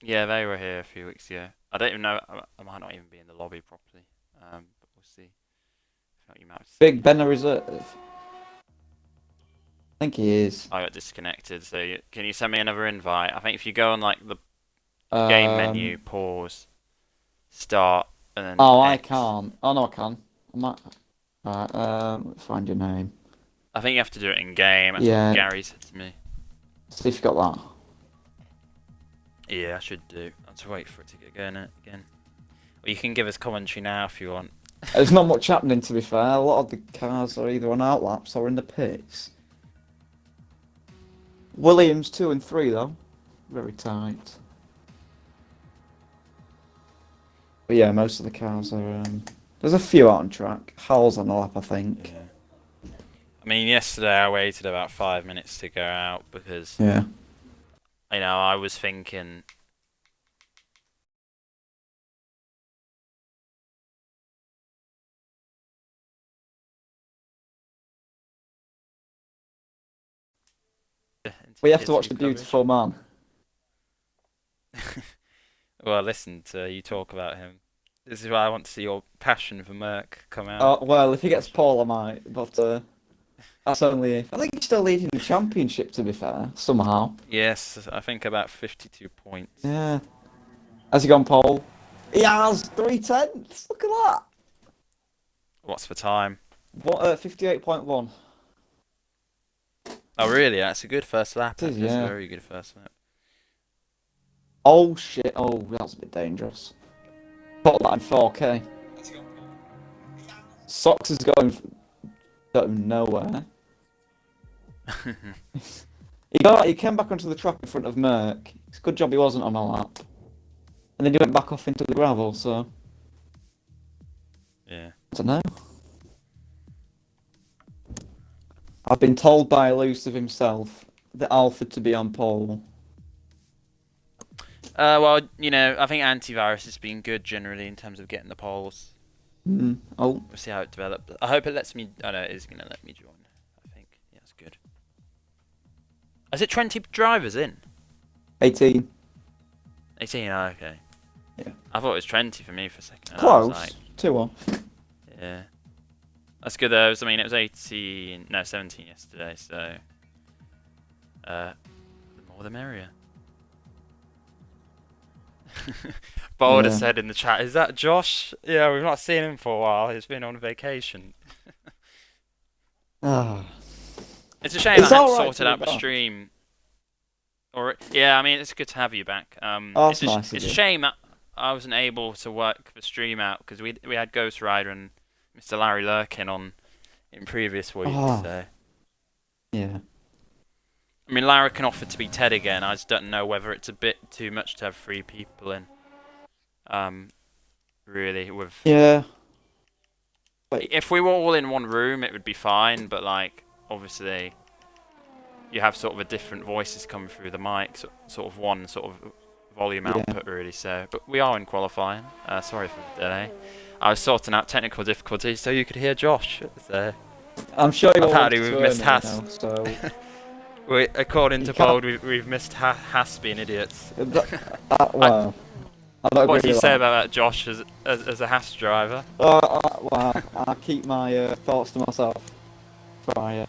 Yeah, they were here a few weeks ago. I don't even know. I might not even be in the lobby properly. But we'll see. If not, you might have to send Big me Ben an invite. Reserve. I think he is. I got disconnected, so can you send me another invite? I think if you go on like the game menu, Um. pause, start, and then Oh, I X. can't. Oh no, I can. I might. Right. Let's find your name. I think you have to do it in game. That's what Yeah. Gary said to me. See if you got that. Yeah, I should do. I'll just wait for it to get going again. Or you can give us commentary now if you want. There's not much happening, to be fair. A lot of the cars are either on outlaps or in the pits. Williams 2 and 3 though, very tight. But yeah, most of the cars are. There's a few out on track. Hall's on the lap, I think. Yeah. I mean, yesterday I waited about 5 minutes to go out because, Yeah. I was thinking. Into We have tier to watch 2 the coverage. beautiful man. Well, listen to you talk about him. This is why I want to see your passion for Merc come out. Well, if he gets Paul, I might. But that's only if. I think he's still leading the championship, to be fair, somehow. Yes, I think about 52 points. Yeah. Has he gone Paul? He has 3/10. Look at that. What's the time? What? 58.1. Oh, really? That's a good first lap. It is, That's a yeah. very good first lap. Oh shit. Oh, that's a bit dangerous. Put that in 4K. Socks is going nowhere. He came back onto the track in front of Merck. It's a good job he wasn't on a lap. And then he went back off into the gravel, so Yeah. I don't know. I've been told by Elusive himself that Alfred to be on pole. Well, I think antivirus has been good generally in terms of getting the polls. Oh, We'll see how it develops. I hope it lets me. Oh no, it is going to let me join. I think. Yeah, that's good. Is it 20 drivers in? 18. 18. Oh, okay. Yeah. I thought it was 20 for me for a second. And I was like, Close. 2-1. yeah. That's good though. I mean, it was 18. No, 17 yesterday. So, the more the merrier. Boulder Yeah. said in the chat, "Is that Josh? Yeah, we've not seen him for a while. He's been on vacation." Ah. It's a shame I It's hadn't alright to sorted be out the back. stream. Or yeah, I mean, it's good to have you back. Oh, It's that's nice of it's a you. shame I wasn't able to work the stream out because we had Ghost Rider and Mr. Larry Lurkin on in previous weeks. Oh, So yeah. I mean, Larry can offer to be Ted again. I just don't know whether it's a bit too much to have three people in. Really, with Yeah. Wait. if we were all in one room, it would be fine. But like, obviously, you have sort of a different voices coming through the mic, sort of one sort of volume Yeah. output really. So, but we are in qualifying. Sorry for the delay. I was sorting out technical difficulties so you could hear Josh. So I'm sure you all apparently wanted to we've earn missed it, Haas. so According you to can't. Bold, we've missed Haas being idiots. I, Well, I don't what do agree you with say that. about that, Josh, as a Haas driver? Well, I keep my thoughts to myself for my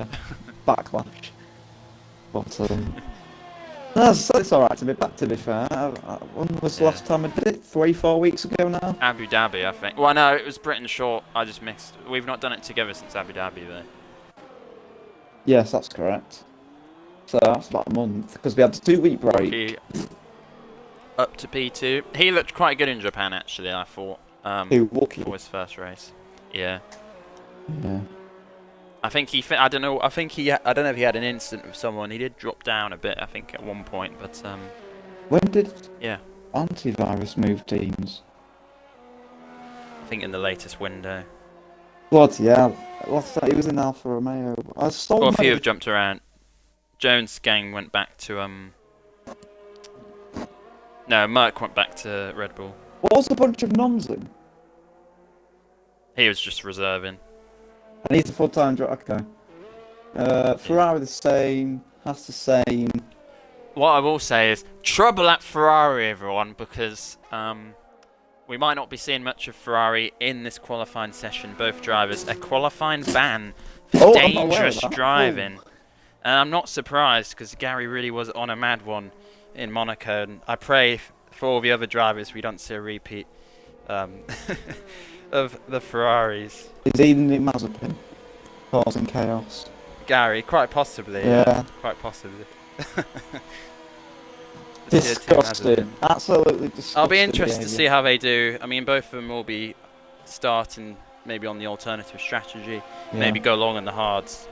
backlash. But no, it's alright to be back, to be fair. When was the Yeah. last time I did it? 3-4 weeks ago now? Abu Dhabi, I think. Well, no, it was Britain short. I just mixed. We've not done it together since Abu Dhabi, though. Yes, that's correct. So that's about a month, because we had the 2-week break. Rookie up to P2. He looked quite good in Japan, actually, I thought, Who, for Wookie? his first race. Yeah. Yeah. I think I don't know. I think I don't know if he had an incident with someone. He did drop down a bit, I think, at one point. But When did yeah, antivirus move teams? I think in the latest window. Bloody hell. Last time he was in Alfa Romeo. I Well, sold a few my. have jumped around. Jones' gang went back to No, Merck went back to Red Bull. What was a bunch of noms in? He was just reserving. And he's a full-time driver. Okay. Yeah. Ferrari the same. Haas the same. What I will say is trouble at Ferrari, everyone, because we might not be seeing much of Ferrari in this qualifying session. Both drivers, a qualifying ban for dangerous driving. And I'm not surprised, because Gary really was on a mad one in Monaco. And I pray for all the other drivers we don't see a repeat of the Ferraris. Is Eden in Mazepin causing chaos? Gary, quite possibly. Yeah. Quite possibly. Disgusting. Absolutely disgusting. I'll be interested to see how they do. I mean, both of them will be starting maybe on the alternative strategy, maybe go long on the hards.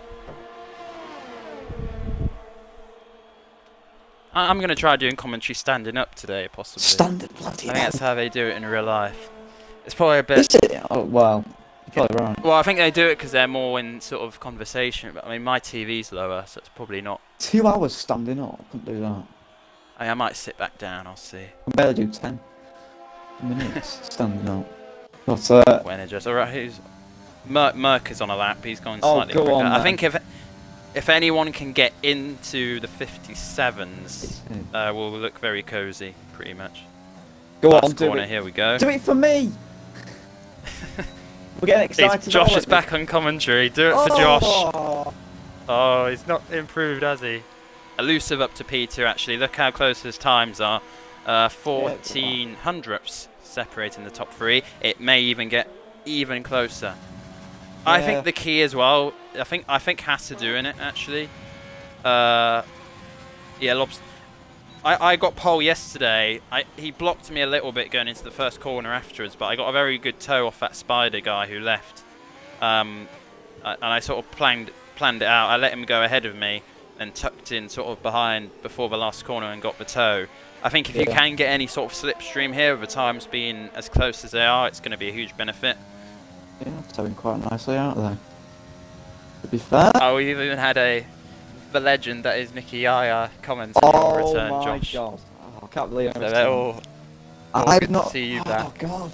I'm going to try doing commentary standing up today, possibly. Standard bloody I think that's how they do it in real life. It's probably a bit... Is it? Oh, well, you're probably right. Well, I think they do it because they're more in sort of conversation. But I mean, my TV's lower, so it's probably not. 2 hours standing up, couldn't do that. I might sit back down, I'll see. I can barely do 10 minutes standing up. But, when it just... Alright, who's... Merck is on a lap, he's going slightly go quicker. on, I think if anyone can get into the 57s, we'll look very cozy, pretty much. Go Last on, do corner, it. here we go. Do it for me! We're getting excited. Josh is back on commentary. Do it for Josh. Oh, he's not improved, has he? Elusive up to P2, actually. Look how close his times are. 14 hundredths separating the top three. It may even get even closer. Yeah. I think the key as well, I think has to do in it, actually. Yeah, Lobs. I got pole yesterday. He blocked me a little bit going into the first corner afterwards, but I got a very good toe off that Spider guy who left. And I sort of planned it out. I let him go ahead of me and tucked in sort of behind before the last corner and got the toe. I think if you can get any sort of slipstream here with the times being as close as they are, it's going to be a huge benefit. Yeah, it's towing quite nicely out there. To be fair. Oh, we even had the legend that is Nicky Yaya commenting on return, Josh. Oh my god. Oh, I can't believe so they're all I've good not to see you back. Oh god.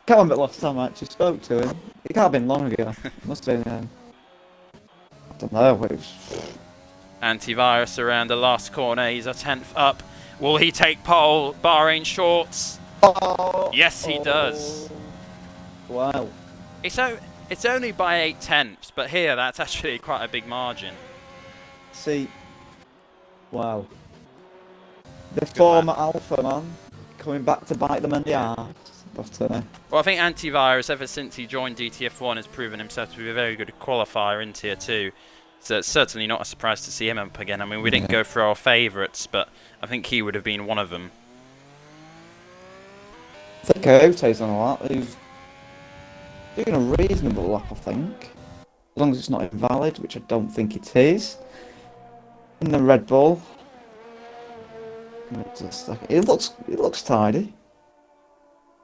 Can't remember the last time I actually spoke to him. It can't have been long ago. It must have been, I don't know, it was... Antivirus around the last corner, he's a 10th up. Will he take pole? Bahrain shorts. Oh, yes, he does. Wow. It's only by 8/10, but here that's actually quite a big margin. See, wow. The former alpha man coming back to bite them in the arse. But, well, I think Antivirus, ever since he joined DTF1, has proven himself to be a very good qualifier in Tier 2. So it's certainly not a surprise to see him up again. I mean, we didn't go for our favourites, but I think he would have been one of them. I think Coyote's on a lot. He's doing a reasonable lap, I think. As long as it's not invalid, which I don't think it is. In the Red Bull. It looks tidy.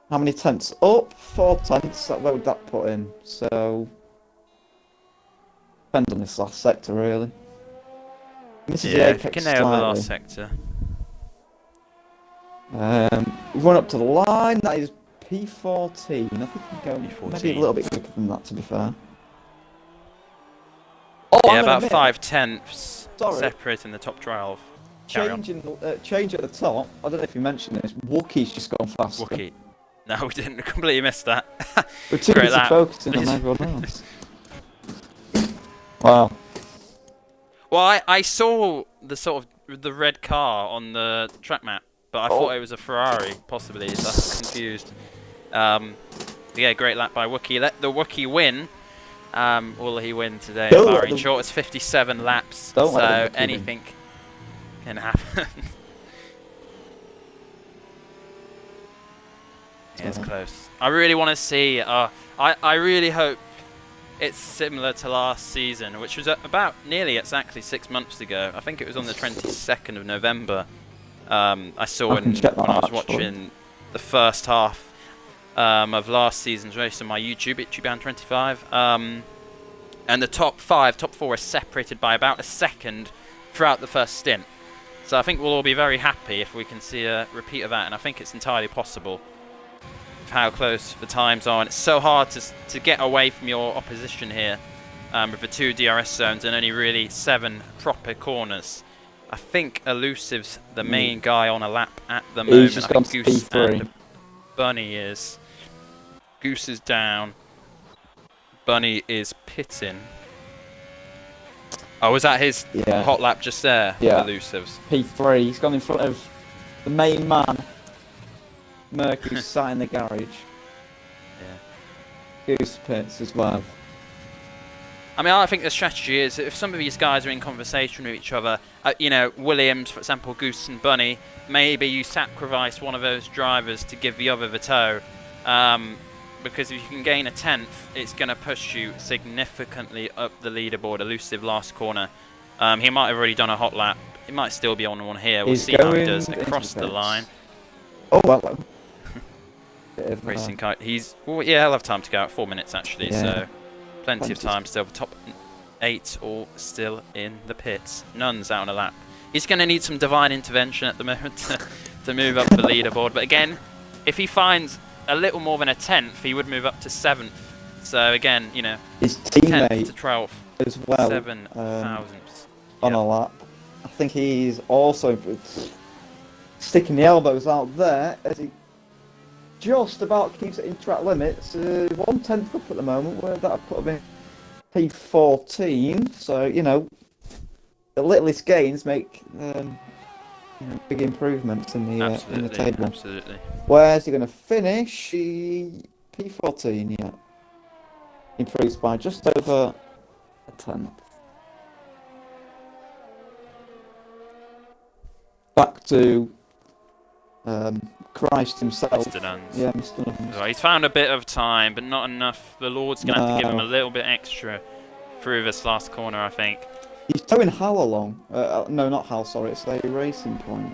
How many tenths? Up 4 tenths. What would that put in? So depends on this last sector, really. This is the apex if you can nail the last sector. We've run up to the line. That is P14. I think we can go maybe a little bit quicker than that, to be fair. Oh, yeah, about 5 tenths separating the top 12. Change at the top. I don't know if you mentioned this. Wookie's just gone faster. Wookie. No, we didn't. Completely missed that. We're too busy focusing on everyone else. Wow. Well, I saw the sort of the red car on the track map, but I thought it was a Ferrari, possibly. So I was confused. Yeah, great lap by Wookie. Let the Wookie win. Will he win today? Bahrain short. It's 57 laps, so anything can happen. Yeah, it's close. I really want to see. I really hope it's similar to last season, which was about nearly exactly 6 months ago. I think it was on the 22nd of November. I saw when I was watching the first half of last season's race on my YouTube, ItchyBand25. And the top 4 are separated by about a second throughout the first stint. So I think we'll all be very happy if we can see a repeat of that, and I think it's entirely possible with how close the times are. And it's so hard to get away from your opposition here with the 2 DRS zones and only really 7 proper corners. I think Elusive's the main guy on a lap at the moment. He's just I gone think to Goose P3. and Bunny is. Goose is down. Bunny is pitting. Oh, was that his hot lap just there? Yeah. Elusive's. P3. He's gone in front of the main man, Merc, who's sat in the garage. Yeah. Goose pits as well. I mean, I think the strategy is if some of these guys are in conversation with each other, you know, Williams, for example, Goose and Bunny, maybe you sacrifice one of those drivers to give the other the tow. Because if you can gain a 10th, it's going to push you significantly up the leaderboard. Elusive last corner. He might have already done a hot lap. He might still be on one here. We'll see how he does across the line. Oh, well. Racing Kite. Well, yeah, he'll have time to go out. 4 minutes, actually. Yeah. So plenty of time still. The top 8 all still in the pits. None's out on a lap. He's going to need some divine intervention at the moment to move up the leaderboard. But again, if he finds a little more than a 10th, he would move up to 7th. So again, you know, his teammate 10th to 12th as well, 7 thousandths on a lap. I think he's also sticking the elbows out there as he just about keeps it in track limits. 1/10 up at the moment, where that put him in P14. So you know, the littlest gains make big improvements in the table. Absolutely. Where's he going to finish? P14, yeah. Improves by just over a 10th. Back to Christ himself. Mr. Nuns. Yeah, Mr. Nuns. Well, he's found a bit of time, but not enough. The Lord's going to have to give him a little bit extra through this last corner, I think. He's towing Hal along. No, not Hal, sorry. It's a Racing Point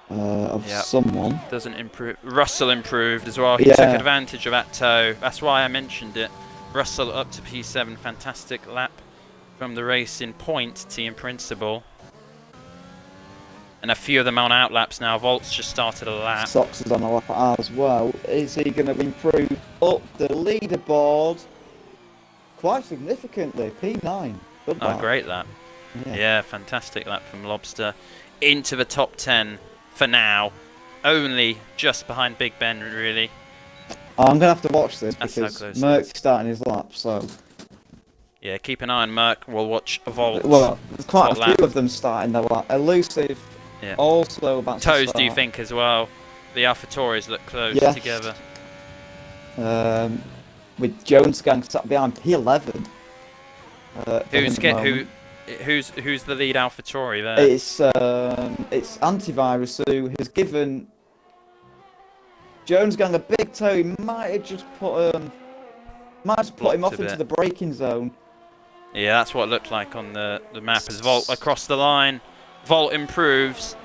of someone. Doesn't improve. Russell improved as well. He took advantage of that tow. That's why I mentioned it. Russell up to P7. Fantastic lap from the Racing Point team principal. And a few of them on out laps now. Volt's just started a lap. Sox is on a lap as well. Is he going to improve up the leaderboard quite significantly? P9. Good lap. Oh, great lap. Yeah, fantastic lap from Lobster. Into the top 10 for now. Only just behind Big Ben, really. I'm going to have to watch this because Merck's starting his lap, so... Yeah, keep an eye on Merck. We'll watch Volt. Well, there's quite a few of them starting their lap. Elusive, also about to Toes, start. do you think, as well? The AlphaTauris look close together. With Jones Gang sat behind P11. Who's the lead AlphaTauri there? It's Antivirus who has given Jones Gang a big toe. He might have just put him off into the braking zone. Yeah, that's what it looked like on the map as Volt across the line. Volt improves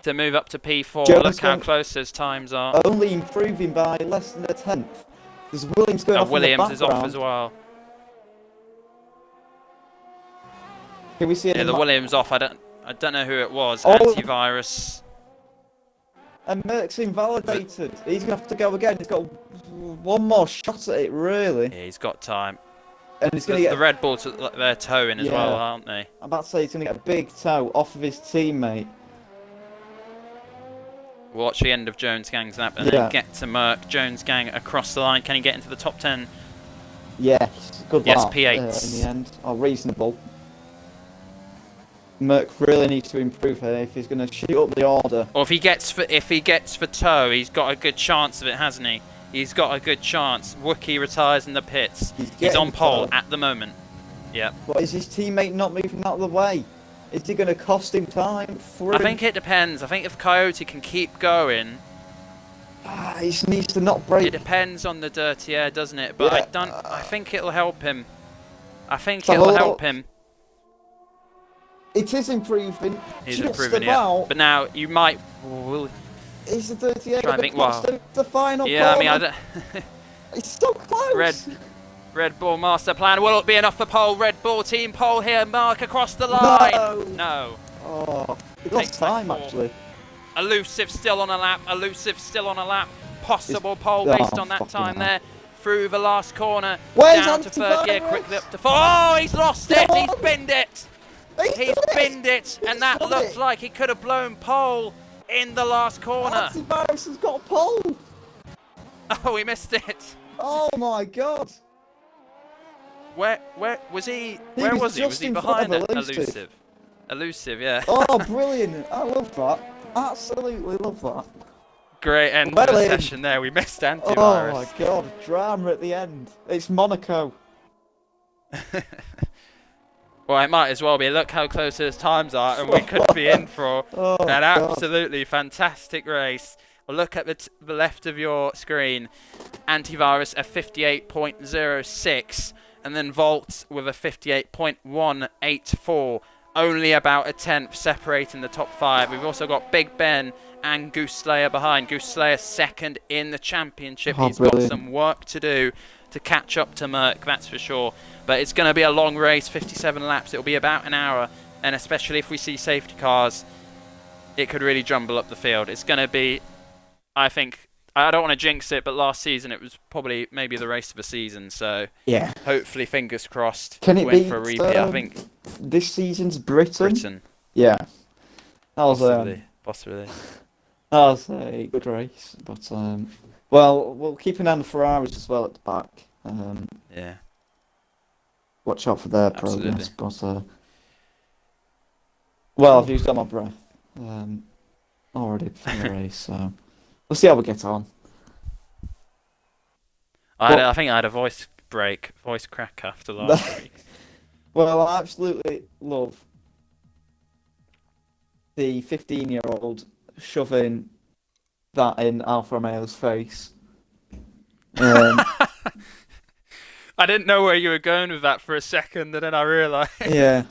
to move up to P4. Look how close his times are. Only improving by less than a 10th. There's Williams going off in the background. Williams is off as well. Can we see it? Yeah, the Williams off. I don't know who it was. Antivirus. And Merck's invalidated. He's going to have to go again. He's got one more shot at it, really. Yeah, he's got time. And he's going to get the Red Bull they're towing as well, aren't they? I'm about to say he's going to get a big tow off of his teammate. Watch the end of Jones Gang's lap and then get to Merck. Jones Gang across the line. Can he get into the top 10? Yes, good lap P8 in the end. Oh, reasonable. Merck really needs to improve here if he's going to shoot up the order. Or if he gets for tow, he's got a good chance of it, hasn't he? He's got a good chance. Wookie retires in the pits. He's on pole at the moment. Yeah. But is his teammate not moving out of the way? Is he going to cost him time? I think it depends. I think if Coyote can keep going... he just needs to not break. It depends on the dirty air, doesn't it? But I think it'll help him. I think it'll help him. It is improving. He's improving, But now you might... Is the dirty air trying to think, the final corner? I mean, I don't... It's so close. Red Bull master plan. Will it be enough for pole? Red Bull team pole here. Mark across the line. No. Oh, he lost time, actually. Elusive still on a lap. Possible pole based on that time there. Through the last corner. Where's down to third gear. Quickly up to fourth. Oh, he's lost it. He's binned it. He's binned it, and that looked like he could have blown pole in the last corner. Antivirus has got a pole. Oh, he missed it. Oh my god. Where was he? He Where was was he? just Was he in front behind of Elusive. Elusive? Elusive, yeah. Oh, brilliant. I love that. Absolutely love that. Great end to Well the in. session there. We missed Antivirus. Oh my god, drama at the end. It's Monaco. Well, it might as well be. Look how close those times are, and we could be in for an absolutely fantastic race. Well, look at the left of your screen. Antivirus a 58.06, and then Volt with a 58.184. Only about a tenth separating the top 5. We've also got Big Ben and Goose Slayer behind. Goose Slayer second in the championship. He's got some work to do to catch up to Merck, that's for sure. But it's going to be a long race, 57 laps. It'll be about an hour, and especially if we see safety cars, it could really jumble up the field. It's going to be, I think, I don't want to jinx it, but last season it was probably maybe the race of the season. So yeah, hopefully, fingers crossed, can it win be for a repeat. I think this season's Britain. Yeah, that was possibly. That was a good race, but well, we'll keep an eye on the Ferraris as well at the back. Yeah. Watch out for their progress, but well, I've used up my breath already for the race, so we'll see how we get on. I think I had a voice crack after last week. Well, I absolutely love the 15-year-old shoving that in Alfa Romeo's face. I didn't know where you were going with that for a second, and then I realised. Yeah.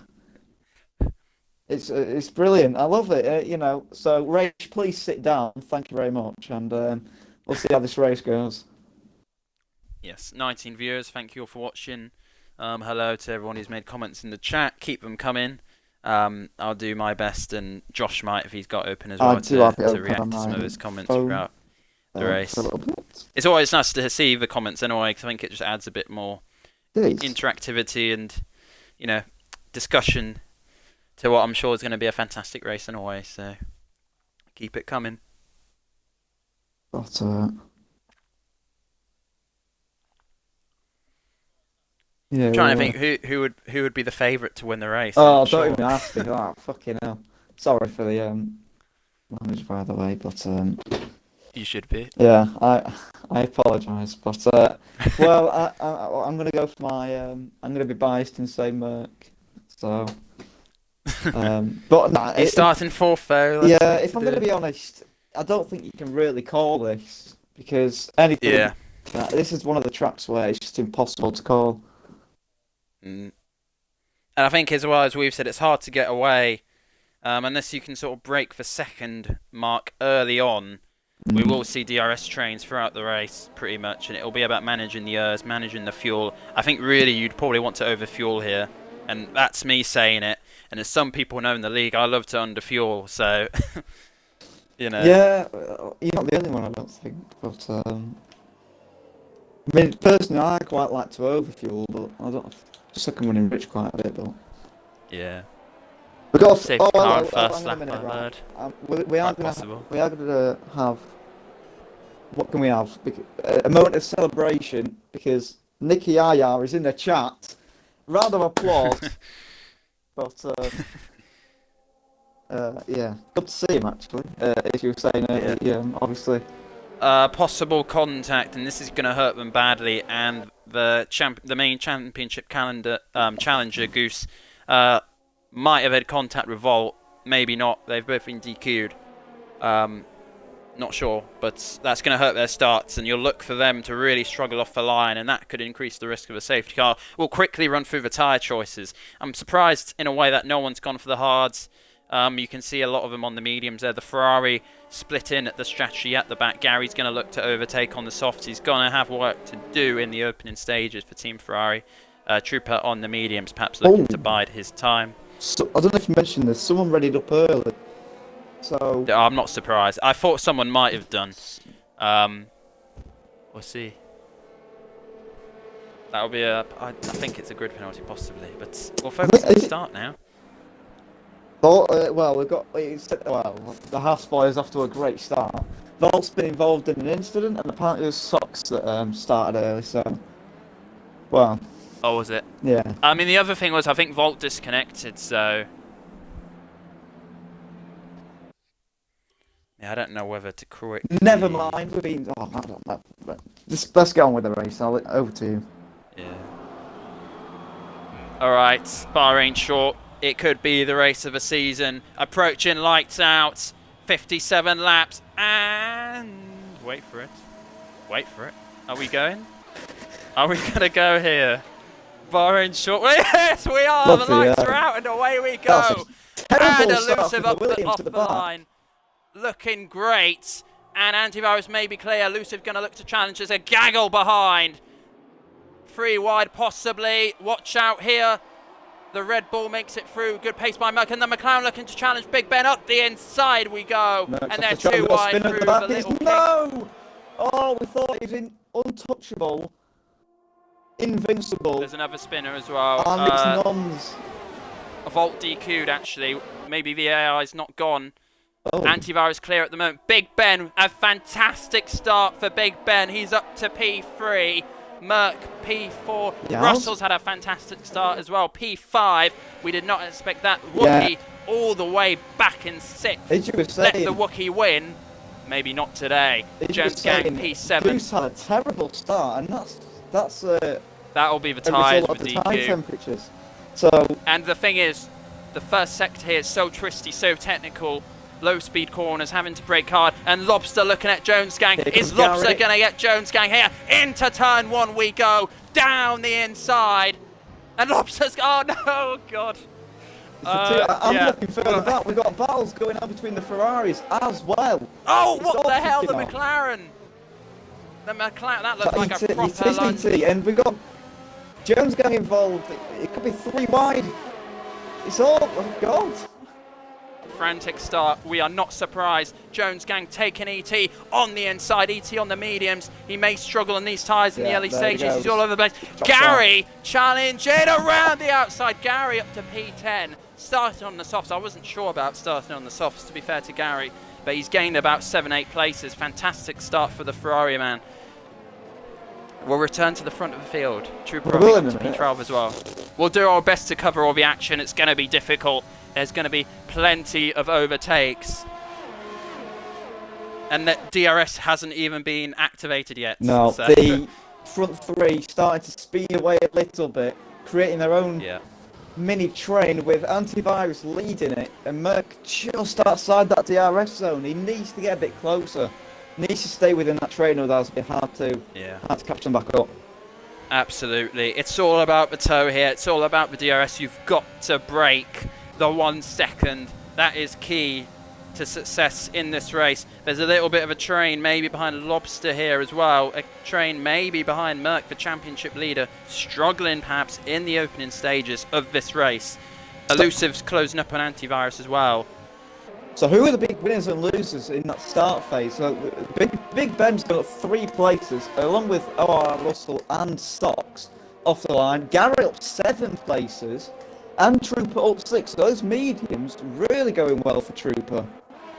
It's brilliant. I love it. You know, so Rach, please sit down. Thank you very much, and we'll see how this race goes. Yes, 19 viewers. Thank you all for watching. Hello to everyone who's made comments in the chat. Keep them coming. I'll do my best, and Josh might, if he's got open as well, to react to some of his comments throughout the race. It's always nice to see the comments anyway, because I think it just adds a bit more interactivity and, you know, discussion to what I'm sure is going to be a fantastic race anyway. So keep it coming. But yeah, I'm trying to think who would be the favourite to win the race. Oh, don't even ask me. Oh, fucking hell. Sorry for the language, by the way, but you should be. Yeah, I apologise, but well, I'm gonna go for my I'm gonna be biased and say Merck. So, but nah, he's starting fourth though. Yeah, if I'm gonna be honest, I don't think you can really call this because anything. Yeah. This is one of the tracks where it's just impossible to call. And I think as well, as we've said, it's hard to get away unless you can sort of break the second mark early on. We will see DRS trains throughout the race, pretty much, and it'll be about managing the ERS, managing the fuel. I think really you'd probably want to overfuel here, and that's me saying it. And as some people know in the league, I love to underfuel, so, you know. Yeah, you're not the only one, I don't think, but, I mean, personally, I quite like to overfuel, but I don't, just like I'm running rich quite a bit, but... Yeah. We got safety car on first lap, I heard. We are going to have. What can we have? A moment of celebration because Nicky Aya is in the chat. Round of applause. But yeah, good to see him actually. As you were saying, obviously. Possible contact, and this is going to hurt them badly. And the main championship challenger Goose. Might have had contact with Volt, maybe not. They've both been DQ'd. Not sure, but that's going to hurt their starts, and you'll look for them to really struggle off the line, and that could increase the risk of a safety car. We'll quickly run through the tyre choices. I'm surprised in a way that no one's gone for the hards. You can see a lot of them on the mediums there. The Ferrari split in at the strategy at the back. Gary's going to look to overtake on the softs. He's going to have work to do in the opening stages for Team Ferrari. Trooper on the mediums, perhaps looking to bide his time. So, I don't know if you mentioned this. Someone readied up early. So I'm not surprised. I thought someone might have done. We'll see. That'll be I think it's a grid penalty possibly, but we'll focus on the start now. But, well, we've got, well, the Haas boys off to a great start. Volt's been involved in an incident, and apparently it was Sox that started early, so, well. Oh, was it? Yeah. I mean, the other thing was, I think Volt disconnected, so... Yeah, I don't know whether to quit. Never mind, we've been, I don't know. Let's get on with the race, over to you. Yeah. Alright, Bahrain short. It could be the race of a season. Approaching lights out. 57 laps. And... wait for it. Wait for it. Are we going? Are we going to go here? Bahrain short. Yes, we are. The lights are out and away we go. And Elusive off the line. Looking great. And antivirus may be clear. Elusive going to look to challenge. There's a gaggle behind. 3 wide possibly. Watch out here. The Red Bull makes it through. Good pace by Merck. And the McLaren looking to challenge Big Ben. Up the inside we go. Merck's and they're 2 wide through the little No! Oh, we thought he was untouchable. Invincible. There's another spinner as well. And it's noms. A Volt DQ'd actually. Maybe the AI is not gone. Oh. Antivirus clear at the moment. Big Ben, a fantastic start for Big Ben. He's up to P3. Merck, P4. Yes. Russell's had a fantastic start as well. P5. We did not expect that. Wookie all the way back in 6th. As you were saying, let the Wookie win. Maybe not today. Jones Gang, P7. Goose had a terrible start, and that's that'll be the tyres with the DQ. time temperatures. So, and the thing is, the first sector here is so twisty, so technical. Low speed corners, having to brake hard, and Lobster looking at Jones Gang. Is Lobster going to get Jones Gang here? Into turn 1 we go, down the inside, and Lobster's, oh no, God. I'm looking further back. We've got battles going on between the Ferraris as well. Oh, what the hell, the McLaren? The McLaren, that looks like a proper London. And we've got Jones Gang involved. It could be 3 wide. It's all, oh God. Frantic start, we are not surprised. Jones Gang taking ET on the inside, ET on the mediums. He may struggle in these tyres in the early stages. He's all over the place. Gary challenging around the outside. Gary up to P10. Starting on the softs. I wasn't sure about starting on the softs, to be fair to Gary, but he's gained about 7-8 places. Fantastic start for the Ferrari man. We'll return to the front of the field. Trooper up to P12 as well. We'll do our best to cover all the action. It's going to be difficult. There's going to be plenty of overtakes. And that DRS hasn't even been activated yet. No, so. The front 3 starting to speed away a little bit, creating their own mini train with antivirus leading it, and Merck just outside that DRS zone. He needs to get a bit closer. Needs to stay within that train, otherwise it'll be hard to catch them back up. Absolutely. It's all about the toe here. It's all about the DRS. You've got to brake the 1 second. That is key to success in this race. There's a little bit of a train maybe behind Lobster here as well. A train maybe behind Merck, the championship leader, struggling perhaps in the opening stages of this race. Elusive's closing up on antivirus as well. So who are the big winners and losers in that start phase? So Big Ben's got 3 places, along with OR Russell and Stocks off the line. Gary up 7 places, and Trooper up 6. So those mediums really going well for Trooper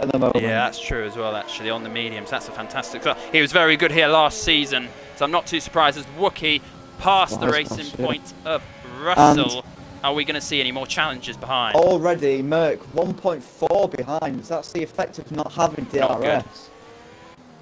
at the moment. Yeah, that's true as well, actually, on the mediums. That's a fantastic start. He was very good here last season, so I'm not too surprised as Wookie passed the racing point of Russell. And are we going to see any more challenges behind? Already, Merck 1.4 behind. That's the effect of not having DRS.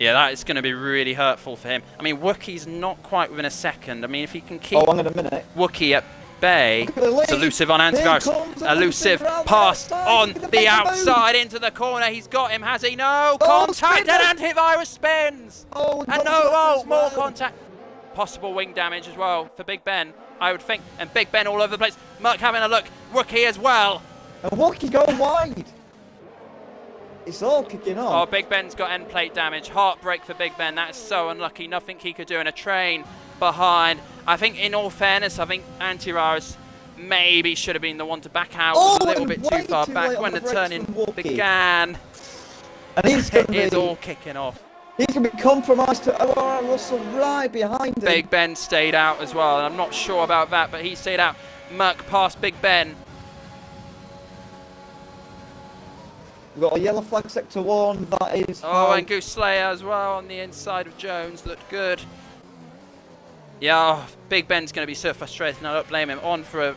Yeah, that is going to be really hurtful for him. I mean, Wookie's not quite within a second. I mean, if he can keep Wookie at bay, it's Elusive on antivirus. Elusive passed on the outside into the corner. He's got him, has he? No contact, and antivirus spins. And more contact. Possible wing damage as well for Big Ben, I would think. And Big Ben all over the place. Merck having a look. Wookie as well. And Wookie's going wide. It's all kicking off. Oh, Big Ben's got end plate damage. Heartbreak for Big Ben. That is so unlucky. Nothing he could do in a train behind. I think, in all fairness, I think Antivirus maybe should have been the one to back out. A little bit too far back when the turning began. And he's it is all kicking off. He's going to be compromised to OR Russell right behind him. Big Ben stayed out as well, and I'm not sure about that, but he stayed out. Merck past Big Ben. We've got a yellow flag sector 1, that is Oh, and Goose Slayer as well on the inside of Jones, looked good. Yeah, oh, Big Ben's going to be so frustrated, and I don't blame him. On for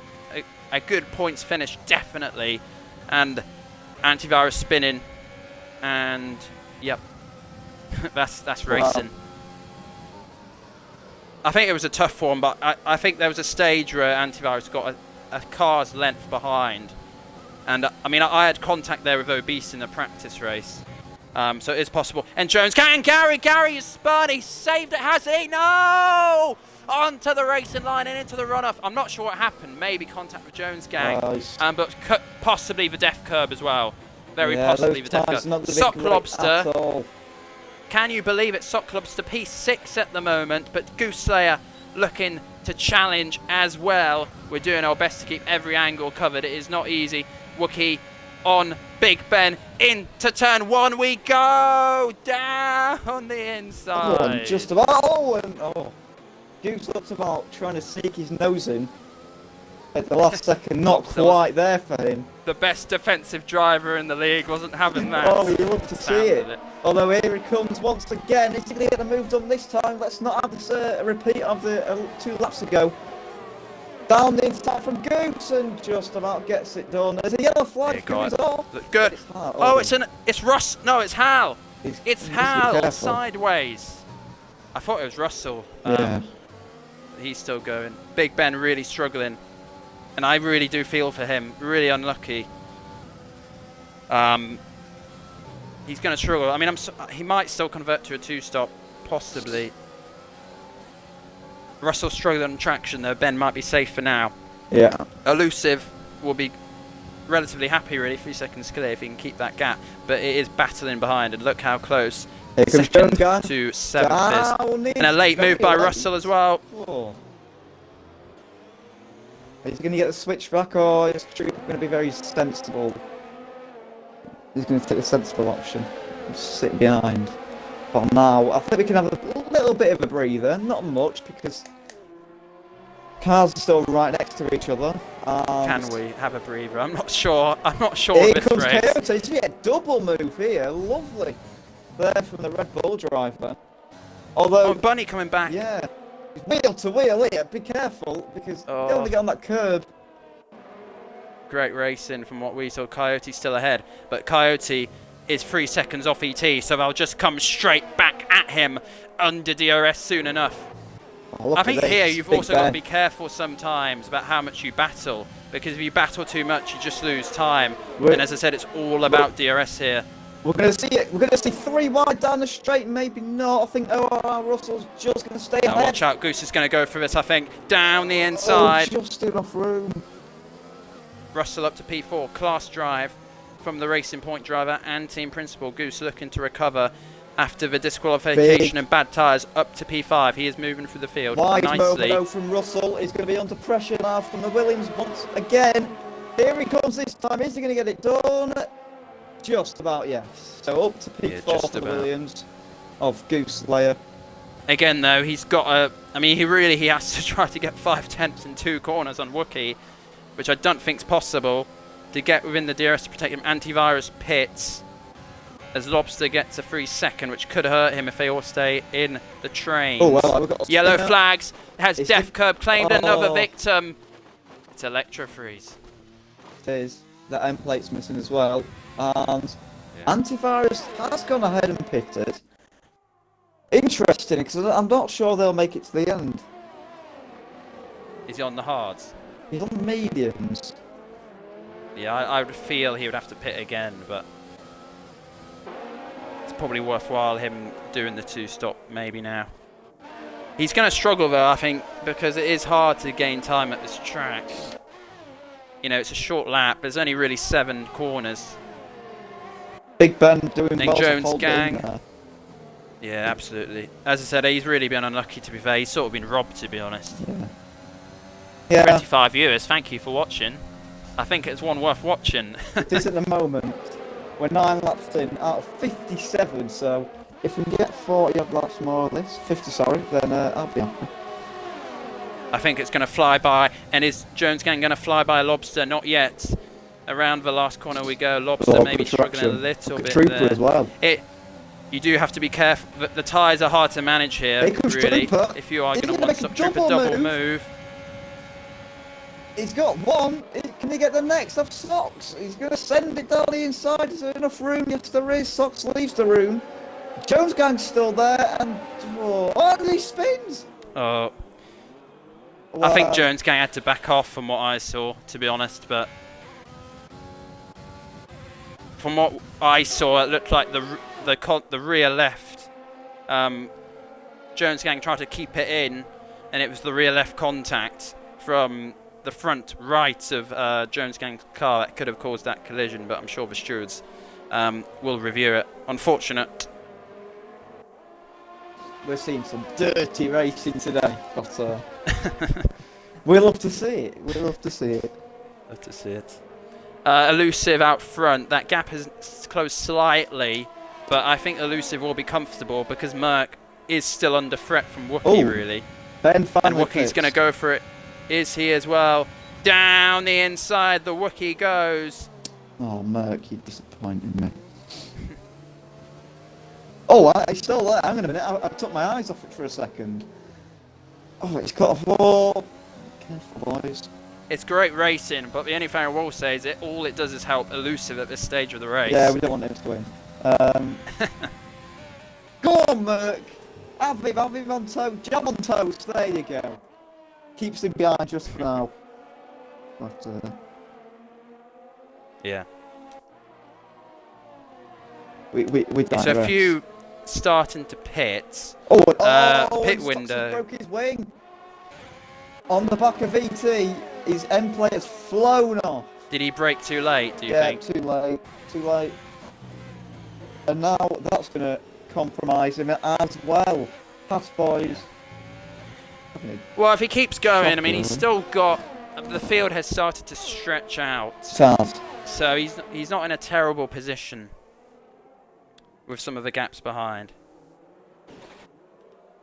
a good points finish, definitely. And antivirus spinning, and yep, that's racing. I think it was a tough one, but I think there was a stage where antivirus got a car's length behind. And I mean, I had contact there with Obese in the practice race. So it is possible. And Jones, Gary is spun. He saved it, has he? No! Onto the racing line and into the runoff. I'm not sure what happened. Maybe contact with Jones, gang. But possibly the death curb as well. Very possibly the death curb. Sock Lobster. Can you believe it? Sock Lobster P6 at the moment. But Goose Slayer looking to challenge as well. We're doing our best to keep every angle covered. It is not easy. Wookie on Big Ben. Into turn 1 we go. Down the inside. Oh, just about. Goose looked about trying to sneak his nose in at the last second. Not quite there for him. The best defensive driver in the league wasn't having that. Oh, you love to see it. Although here he comes once again. Is he going to get a move done this time? Let's not have this a repeat of the 2 laps ago. Down the inside from Goose and just about gets it done. There's a yellow flag. Good. Oh, it's Russ. No, it's Hal. It's Hal sideways. I thought it was Russell. Yeah. He's still going. Big Ben really struggling, and I really do feel for him. Really unlucky. He's going to struggle. I mean, he might still convert to a 2-stop, possibly. Russell struggling on traction though. Ben might be safe for now. Yeah. Elusive will be relatively happy, really, 3 seconds clear if he can keep that gap. But it is battling behind, and look how close. Second to 7th is. And a late move by Russell as well. Oh. Is he going to get the switch back, or is Troop going to be very sensible? He's going to take the sensible option and sit behind. But now, I think we can have a little bit of a breather. Not much, because cars are still right next to each other. Can we have a breather? I'm not sure. I'm not sure. Here comes Coyote. He's going to get a double move here. Lovely. There from the Red Bull driver. Although Bunny coming back. Yeah. Wheel to wheel here. Be careful, because they only get on that curb. Great racing from what we saw. Coyote still ahead, but Coyote is 3 seconds off ET, so they'll just come straight back at him under DRS soon enough. I think here you've also got to be careful sometimes about how much you battle, because if you battle too much, you just lose time. And as I said, it's all about DRS here. We're going to see it. We're going to see 3 wide down the straight, maybe not. I think ORR Russell's just going to stay ahead. Watch out, Goose is going to go for this, I think. Down the inside. Oh, just enough room. Russell up to P4. Class drive from the Racing Point driver and team principal. Goose looking to recover after the disqualification and bad tyres, up to P5. He is moving through the field nicely. Wide from Russell. He's going to be under pressure now from the Williams once again. Here he comes this time. Is he going to get it done? Just about, yes. So up to P4 for the Williams of Goose Slayer. Again, though, he's got a... I mean, he has to try to get 5/10 in 2 corners on Wookie, which I don't think is possible, to get within the DRS to protect him. Antivirus pits as Lobster gets a free second, which could hurt him if they all stay in the train. Oh, well, we've got yellow flags. Has Death Curb claimed another victim. It's Electro Freeze. It is. The end plate's missing as well. And Antivirus has gone ahead and pitted. Interesting, because I'm not sure they'll make it to the end. Is he on the hards? He's on the mediums. Yeah, I would feel he would have to pit again, but it's probably worthwhile him doing the 2-stop maybe now. He's going to struggle though, I think, because it is hard to gain time at this track. You know, it's a short lap. There's only really 7 corners. Big Ben doing Nick well. Jones gang. Yeah, absolutely. As I said, he's really been unlucky, to be fair. He's sort of been robbed, to be honest. Yeah. 25 viewers, thank you for watching. I think it's one worth watching. It is at the moment. We're 9 laps in out of 57, so if we can get 40 odd laps more or less, 50 sorry, then I'll be happy. I think it's going to fly by, and is Jones gang going to fly by Lobster? Not yet. Around the last corner we go. Lobster maybe struggling a little bit Trooper there. as well. You do have to be careful. The tyres are hard to manage here, really. Trooper. If you are He's going to gonna one-stop make a Trooper double move. He's got one. Can he get the next off Socks? He's going to send it down the inside. Is there enough room? Yes, there is. Socks leaves the room. Jones Gang's still there, and he spins. Oh, Wow. I think Jones Gang had to back off from what I saw, to be honest. But from what I saw, it looked like the rear left. Jones Gang tried to keep it in, and it was the rear left contact from the front right of Jones Gang's car that could have caused that collision. But I'm sure the stewards will review it. Unfortunate. We're seeing some dirty racing today, but we love to see it. We love to see it. Love to see it. Elusive out front. That gap has closed slightly, but I think Elusive will be comfortable because Merc is still under threat from Wookie, really. Ben and Wookie's going to go for it. Is he as well? Down the inside, the Wookie goes. Oh, Merc, you disappointed me. Oh, he's still there. Hang on a minute. I took my eyes off it for a second. Oh, it's cut off. Oh, careful, boys. It's great racing, but the only thing I will say is all it does is help Elusive at this stage of the race. Yeah, we don't want him to win. Go on, Merc. Have him on toast. Jam on toast. There you go. Keeps him behind just for now. But, yeah. We It's a few starting to pit. Pit window. Broke his wing. On the back of VT, his end plate has flown off. Did he brake too late, do you think? Yeah, too late. And now that's going to compromise him as well. Pass, boys. Well, if he keeps going, I mean, he's still got... The field has started to stretch out. So he's not in a terrible position with some of the gaps behind.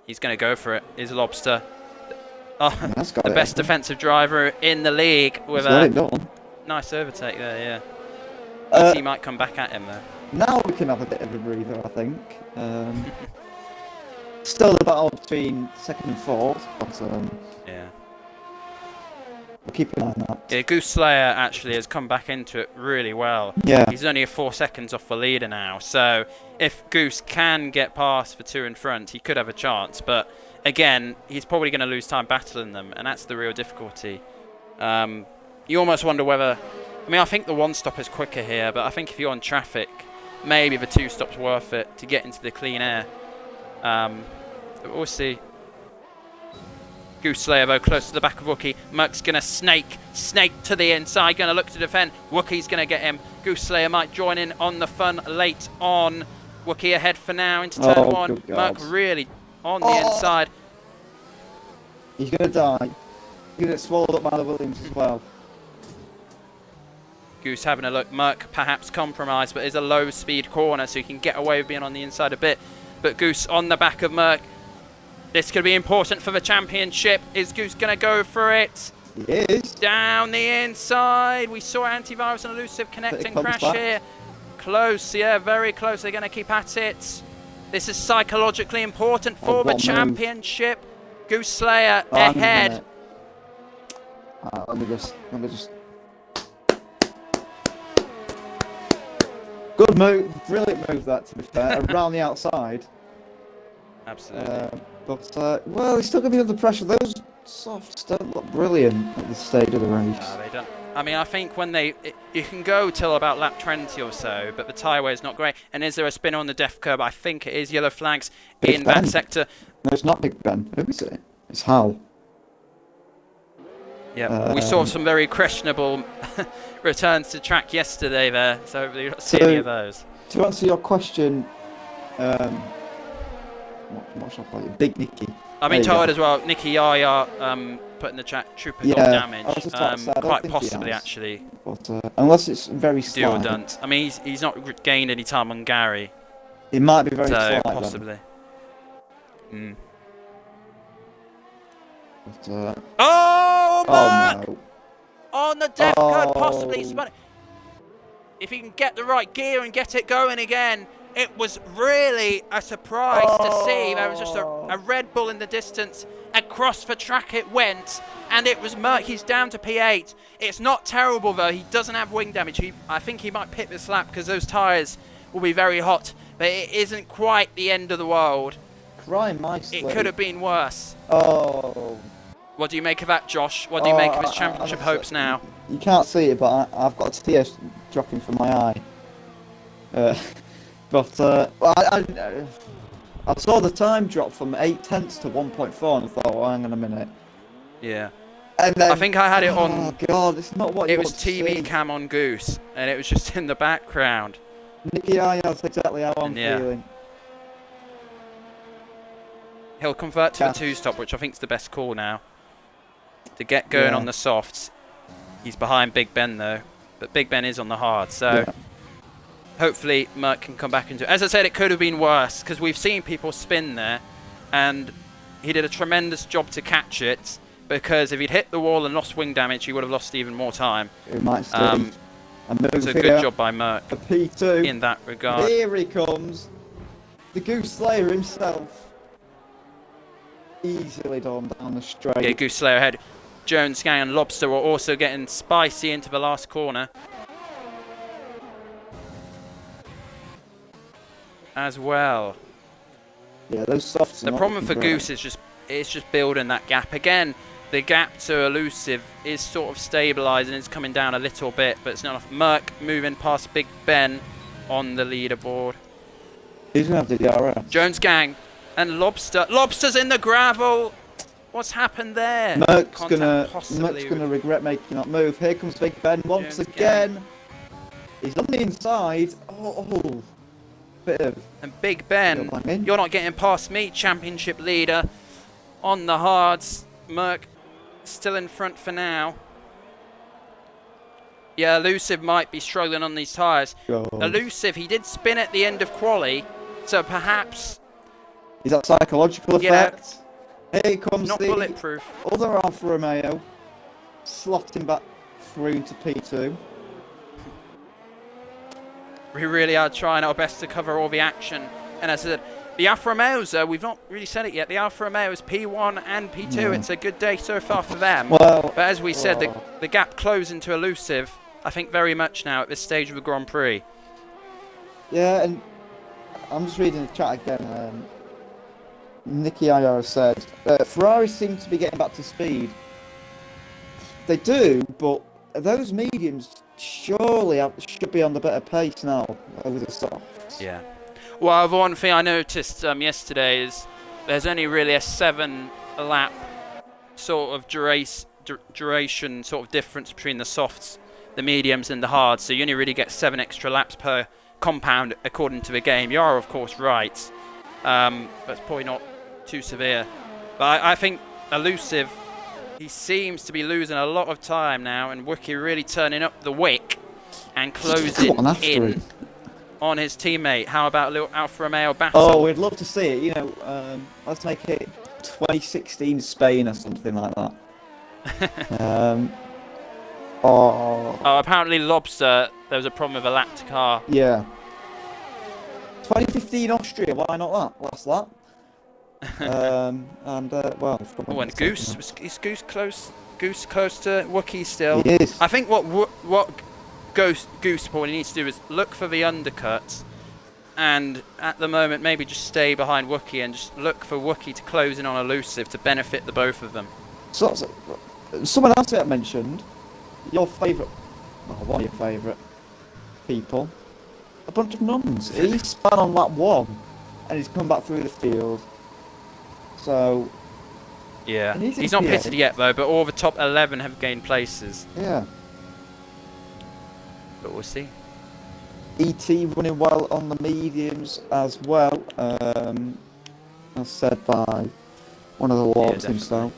He's going to go for it. Is Lobster. Oh, the best defensive driver in the league with a nice overtake there, yeah. He might come back at him, though. Now we can have a bit of a breather, I think. Still the battle between second and fourth, but yeah. We'll keep an eye on that. Yeah, Goose Slayer actually has come back into it really well. Yeah. He's only 4 seconds off the leader now, so if Goose can get past the two in front, he could have a chance. But again, he's probably going to lose time battling them, and that's the real difficulty. You almost wonder whether... I mean, I think the one stop is quicker here, but I think if you're on traffic, maybe the two stop's worth it to get into the clean air. But we'll see. Goose Slayer, though, close to the back of Wookie. Merc's going to snake to the inside, going to look to defend. Wookie's going to get him. Goose Slayer might join in on the fun late on. Wookie ahead for now into turn one. Merc really on the inside. He's going to die. He's going to get swallowed up by the Williams as well. Goose having a look. Merc perhaps compromised, but is a low-speed corner, so he can get away with being on the inside a bit. But Goose on the back of Merc. This could be important for the championship. Is Goose going to go for it? He is. Down the inside. We saw Antivirus and Elusive connect and crash here. Close, yeah, very close. They're going to keep at it. This is psychologically important for the championship. Goose Slayer ahead. Let me just... Good move. Brilliant move that, to be fair. Around the outside. Absolutely. Well, he's still going to be under pressure. Those softs don't look brilliant at this stage of the race. No, they don't. I mean, I think when you can go till about lap 20 or so, but the tyre wear is not great. And is there a spin on the def curb? I think it is. Yellow flags in that sector. No, it's not Big Ben. Who is it? It's Hal. Yeah, we saw some very questionable returns to track yesterday there, so hopefully you don't see any of those. To answer your question, what shall I call it? Big Nicky. I've been told as well, Nicky Yaya put in the chat, Trooper got damage. Quite possibly, actually. But, unless it's very slight. Do or don't. I mean, he's not gained any time on Gary. It might be very slight. Possibly. But, oh, Mark! no. On the def code, possibly. if he can get the right gear and get it going again. It was really a surprise to see. There was just a Red Bull in the distance. Across the track it went, and it was Merck. He's down to P8. It's not terrible, though. He doesn't have wing damage. I think he might pit this lap because those tyres will be very hot, but it isn't quite the end of the world. Crying nicely. It could have been worse. Oh. What do you make of that, Josh? What do you make of his championship hopes now? You can't see it, but I've got a tear dropping from my eye. I saw the time drop from 0.8 to 1.4 and I thought, oh, hang on a minute. Yeah. And then, I think I had it on. Oh God, it's not what you It was want to TV see. cam on Goose, and it was just in the background. Nicky, that's exactly how I'm feeling. He'll convert to the two-stop, which I think is the best call now. To get going on the softs. He's behind Big Ben, though. But Big Ben is on the hard, so hopefully Merck can come back into it. As I said, it could have been worse, because we've seen people spin there, and he did a tremendous job to catch it, because if he'd hit the wall and lost wing damage, he would have lost even more time. It might still It's a good job by Merck for P2 in that regard. Here he comes. The Goose Slayer himself. Easily down the straight. Yeah, Goose Slayer ahead. Jones, Gang and Lobster were also getting spicy into the last corner. As well. Yeah, those softs. The problem for Goose is just building that gap. Again, the gap to Elusive is sort of stabilising. It's coming down a little bit, but it's not enough. Merck moving past Big Ben on the leaderboard. He's going to have the DRS. Jones Gang and Lobster. Lobster's in the gravel. What's happened there? Merck's gonna regret making that move. Here comes Big Ben once again. He's on the inside. Oh, bit of. And Big Ben, you're not getting past me, championship leader. On the hards, Merck still in front for now. Yeah, Elusive might be struggling on these tyres. Elusive, he did spin at the end of quali, so perhaps. Is that psychological effect? Here comes not the bulletproof. Other Alfa Romeo, slotting back through to P2. We really are trying our best to cover all the action. And as I said, the Alfa Romeos, we've not really said it yet, the Alfa Romeos P1 and P2, it's a good day so far for them. But as we said, the gap closing to Elusive, I think very much now at this stage of the Grand Prix. Yeah, and I'm just reading the chat again. Nicky Ayara said, Ferrari seem to be getting back to speed. They do, but those mediums surely should be on the better pace now over the softs. Yeah. Well, the one thing I noticed yesterday is there's only really a 7-lap sort of duration sort of difference between the softs, the mediums and the hards. So you only really get 7 extra laps per compound according to the game. You are, of course, right. But it's probably not too severe. But I think Elusive, he seems to be losing a lot of time now, and Wookie really turning up the wick and closing in on his teammate. How about a little Alfa Romeo battle? Oh, we'd love to see it. You know, let's make it 2016 Spain or something like that. Apparently Lobster, there was a problem with a lapped car. Yeah. 2015 Austria, why not that? Last lap. When Goose is Goose close to Wookie still. He is. I think what Goose probably needs to do is look for the undercut, and at the moment maybe just stay behind Wookie and just look for Wookie to close in on Elusive to benefit the both of them. So someone else I mentioned, your favourite, one of your favourite people, a bunch of nuns. He spun on lap 1 and he's come back through the field. So yeah, he's not pitted yet though, but all the top 11 have gained places. Yeah. But we'll see. ET running well on the mediums as well, as said by one of the Lords himself.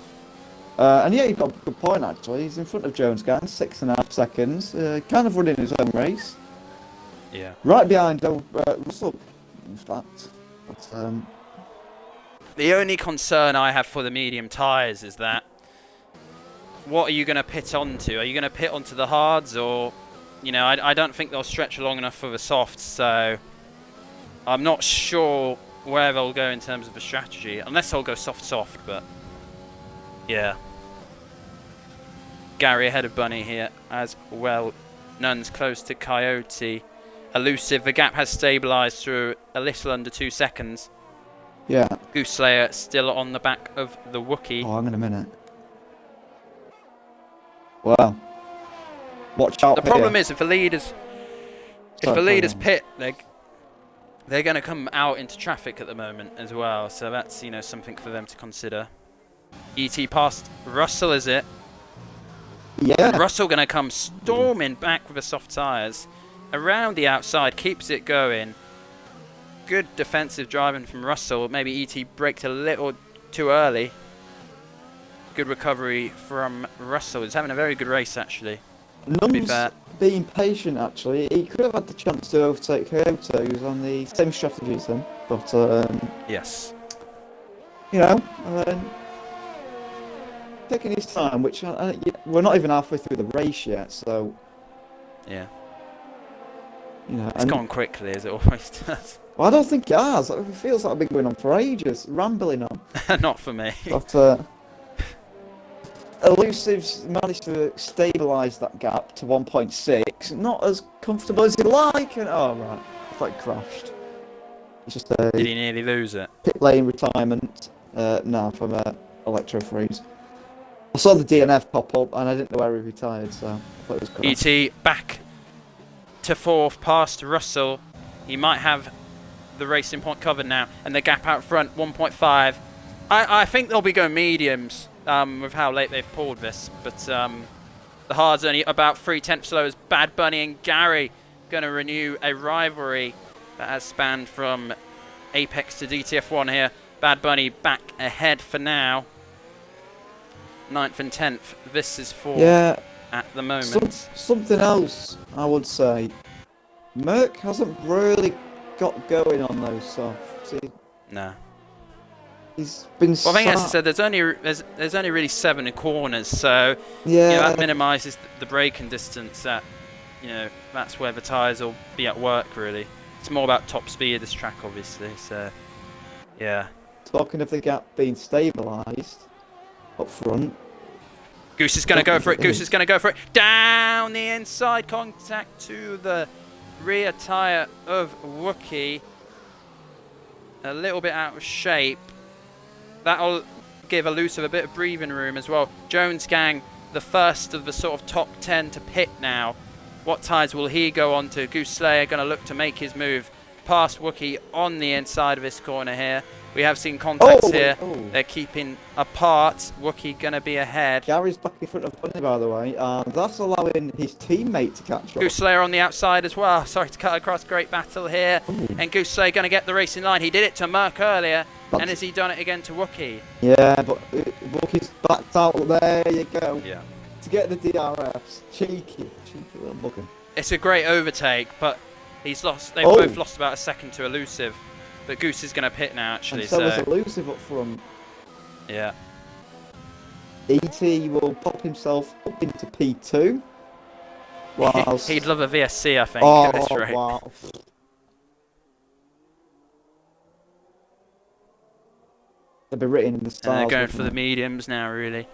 And yeah, you've got a good point actually. He's in front of Jones Gang, 6.5 seconds. Kind of running his own race. Yeah. Right behind Russell, in fact. But, the only concern I have for the medium tyres is that what are you going to pit onto? Are you going to pit onto the hards or you know, I don't think they'll stretch long enough for the softs, so I'm not sure where they'll go in terms of the strategy, unless they'll go soft, but yeah. Gary ahead of Bunny here as well. Nuns close to Coyote. Elusive, the gap has stabilised through a little under 2 seconds. Yeah. Goose Slayer still on the back of the Wookiee. Oh, hang on a minute. Wow. Watch out. The problem is if the leaders pit, they're going to come out into traffic at the moment as well, so that's, you know, something for them to consider. ET past Russell, is it? Yeah. And Russell going to come storming back with the soft tyres around the outside, keeps it going. Good defensive driving from Russell. Maybe ET braked a little too early. Good recovery from Russell. He's having a very good race, actually. Nuns being patient, actually. He could have had the chance to overtake Kyoto, who's on the same strategy as him. But, yes. You know, taking his time, which we're not even halfway through the race yet, so... Yeah. You know, it's gone quickly, as it always does. Well, I don't think it has. It feels like I've been going on for ages, rambling on. Not for me. But, Elusive's managed to stabilise that gap to 1.6. Not as comfortable as he'd like. And, oh, right. I thought he crashed. It's just a... Did he nearly lose it? Pit lane retirement. No, from Electro Freeze. I saw the DNF pop up and I didn't know where he retired, so I thought it was crashed. ET back to 4th past Russell. He might have the racing point covered now. And the gap out front, 1.5. I think they'll be going mediums. With how late they've pulled this, but the hard's only about 3/10 slow as Bad Bunny and Gary going to renew a rivalry that has spanned from Apex to DTF1 here. Bad Bunny back ahead for now. 9th and 10th, this is for at the moment. Something else, I would say. Merc hasn't really got going on those softs. No. He's been. Well, I think, as I said, there's only really 7 corners, so you know, that minimises the braking distance. That, you know, that's where the tyres will be at work. Really, it's more about top speed of this track, obviously. So, yeah. Talking of the gap being stabilised up front. Goose is going to go for it. Goose is going to go for it. Down the inside, contact to the rear tyre of Wookiee. A little bit out of shape. That'll give Elusive a bit of breathing room as well. Jones Gang, the first of the sort of top 10 to pit now. What tyres will he go on to? Goose Slayer going to look to make his move past Wookiee on the inside of this corner here. We have seen contacts here. They're keeping apart. Wookiee going to be ahead. Gary's back in front of Bunny, by the way, and that's allowing his teammate to catch up. Goose Slayer on the outside as well. Sorry to cut across. Great battle here. And Goose Slayer going to get the racing line. He did it to Merc earlier. And has he done it again to Wookiee? Yeah, but Wookiee's backed out. There you go. Yeah. To get the DRS. Cheeky little bugger. It's a great overtake, but he's lost. They've both lost about a second to Elusive. But Goose is going to pit now, actually. And so is Elusive up front. Yeah. ET will pop himself up into P2. Whilst... He'd love a VSC, I think, at this rate. Wow. They'll be written in the stars. They're going for the mediums now, really.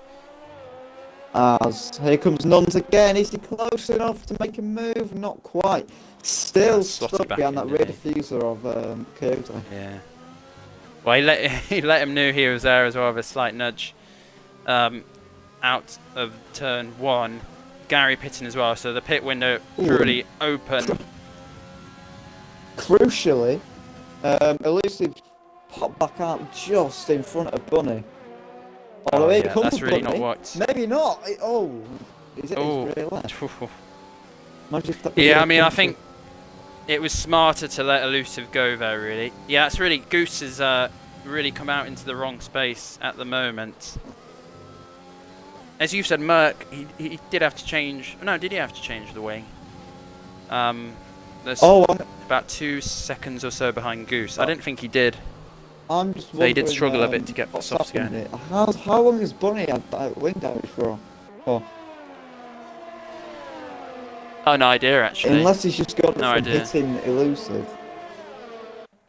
As here comes Nuns again. Is he close enough to make a move? Not quite. Still stuck behind that rear diffuser of Kyoto. Yeah. Well, he let him know he was there as well with a slight nudge out of turn 1. Gary pitting as well, so the pit window really open. Crucially, Elusive popped back out just in front of Bunny. Oh, yeah, that's really not worked. Maybe not. Is it really left? Yeah, I mean, I think it was smarter to let Elusive go there, really. Yeah, it's really... Goose has really come out into the wrong space at the moment. As you said, Merc, he did have to change... No, did he have to change the wing? There's about 2 seconds or so behind Goose. I didn't think he did. I'm just they did struggle a bit to get softs again. How long has Bunny had that wing damage for? Oh, no idea, actually. Unless he's just got it No from idea. hitting elusive.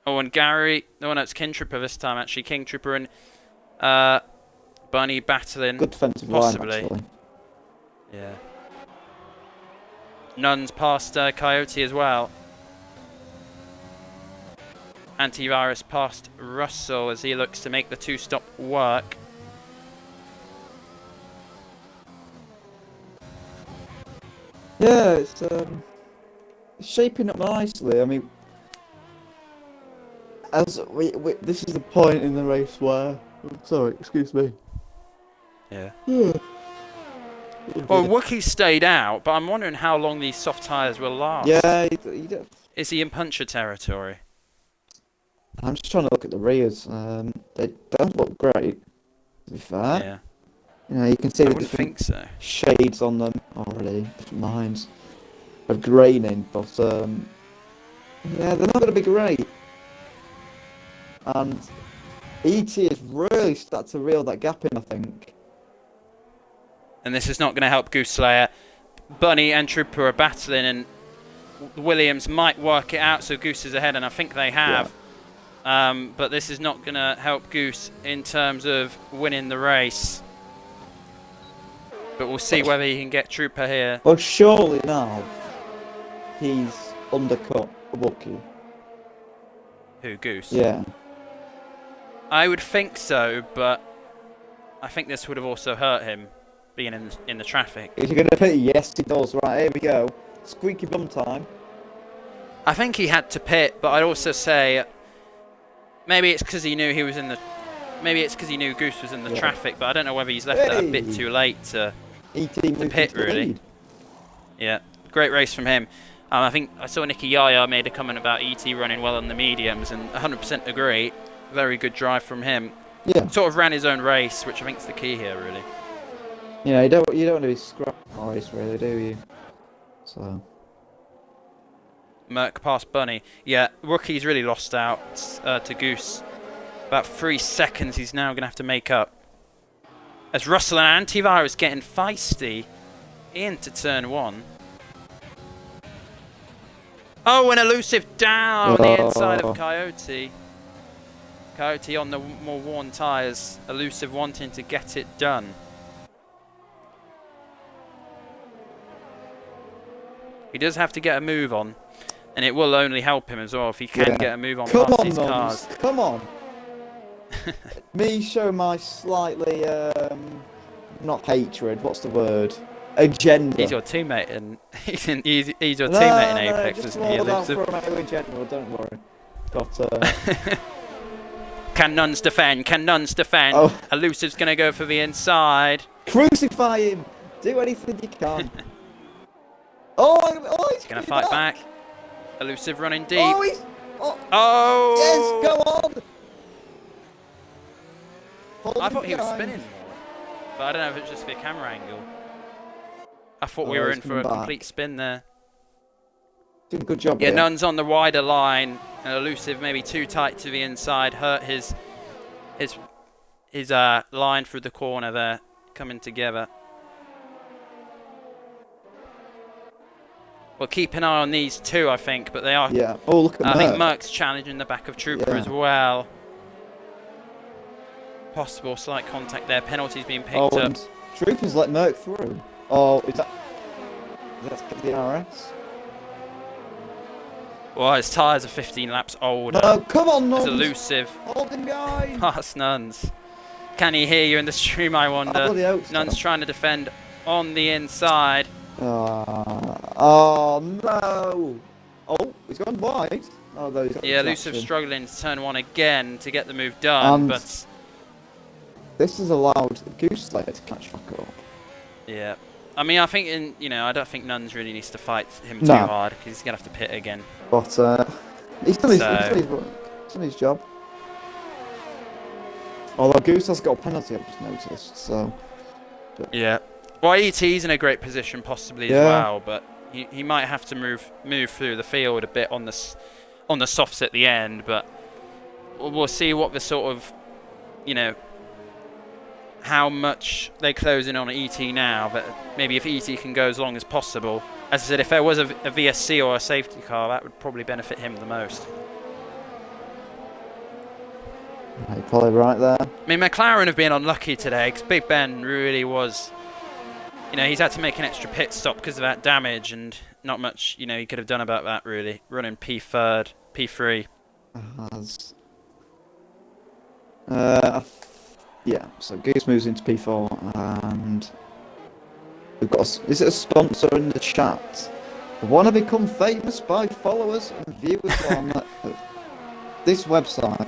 Oh, and Gary... No, no, it's King Trooper this time, actually. King Trooper and Bunny battling. Good defensive possibly. line, actually. Yeah. Nuns past Coyote as well. Antivirus past Russell as he looks to make the two-stop work. Yeah, it's shaping up nicely. I mean, as this is the point in the race where... Sorry, excuse me. Yeah. Well, Wookiee stayed out, but I'm wondering how long these soft tyres will last. Yeah, Is he in puncher territory? I'm just trying to look at the rears. They don't look great, to be fair. Yeah. You know, you can see I the wouldn't different think so. shades on them already, different lines of graining, but yeah, they're not going to be great. And ET has really started to reel that gap in, I think. And this is not going to help Goose Slayer. Bunny and Trooper are battling, and Williams might work it out, so Goose is ahead, and I think they have. Yeah. But this is not going to help Goose in terms of winning the race. But we'll see whether he can get Trooper here. Well, surely now he's undercut Wookiee. Who, Goose? Yeah. I would think so, but I think this would have also hurt him, being in the traffic. Is he going to pit? Yes, he does. Right, here we go. Squeaky bum time. I think he had to pit, but I'd also say maybe it's because he knew he was in the. Maybe it's because he knew Goose was in the traffic, but I don't know whether he's left that a bit too late to pit, really. Yeah, great race from him. I think I saw Nicky Yaya made a comment about ET running well on the mediums, and 100% agree. Very good drive from him. Yeah. Sort of ran his own race, which I think is the key here, really. Yeah, you don't want to be scrapped on a race, really, do you? So. Merc past Bunny. Yeah, Wookiee's really lost out to Goose. About 3 seconds he's now going to have to make up. As Russell and Antivirus getting feisty into turn 1. Oh, an elusive down the inside of Coyote. Coyote on the more worn tyres. Elusive wanting to get it done. He does have to get a move on. And it will only help him as well if he can get a move on past these cars. Come on! Me show my slightly, not hatred, what's the word? Agenda. He's your teammate in he's your teammate in Apex, isn't he? In general, don't worry. But can Nuns defend? Can Nuns defend? Oh. Elusive's gonna go for the inside. Crucify him! Do anything you can. He's gonna fight back. Elusive running deep. Oh! Yes, go on! I thought he was spinning more, but I don't know if it's just the camera angle. I thought we were in for a complete spin there. Did a good job. Yeah, Nuns on the wider line, and Elusive maybe too tight to the inside, hurt his line through the corner there, coming together. We'll keep an eye on these two, I think, but they are. Yeah. Oh, look at that. I think Merck's challenging the back of Trooper as well. Possible slight contact there. Penalties being picked up. Trooper's let Merck through. Oh, is that the RS? Well, his tyres are 15 laps older. No, come on, Nuns. It's Elusive. Hold him, guys. Past Nuns. Can he hear you in the stream, I wonder? Nuns trying to defend on the inside. Oh, no. Oh, he's gone wide. Oh, yeah, Elusive struggling to turn 1 again to get the move done, but this has allowed Goose Slayer to catch back up. Yeah. I mean, I think I don't think Nuns really needs to fight him too hard because he's gonna have to pit again. But he's done his work. He's done his job. Although Goose has got a penalty, I've just noticed. So. Yeah. Well, ET's in a great position possibly as well, but he might have to move through the field a bit on the softs at the end. But we'll see what the sort of how much they close in on ET now, but maybe if ET can go as long as possible, As I said, if there was a VSC or a safety car, that would probably benefit him the most. You're probably right there. I mean, McLaren have been unlucky today because Big Ben really was, you know, he's had to make an extra pit stop because of that damage, and not much, you know, he could have done about that really. Running P3rd, P3. Yeah, so Goose moves into P4, and we've got is it a sponsor in the chat? I want to become famous by followers and viewers on this website.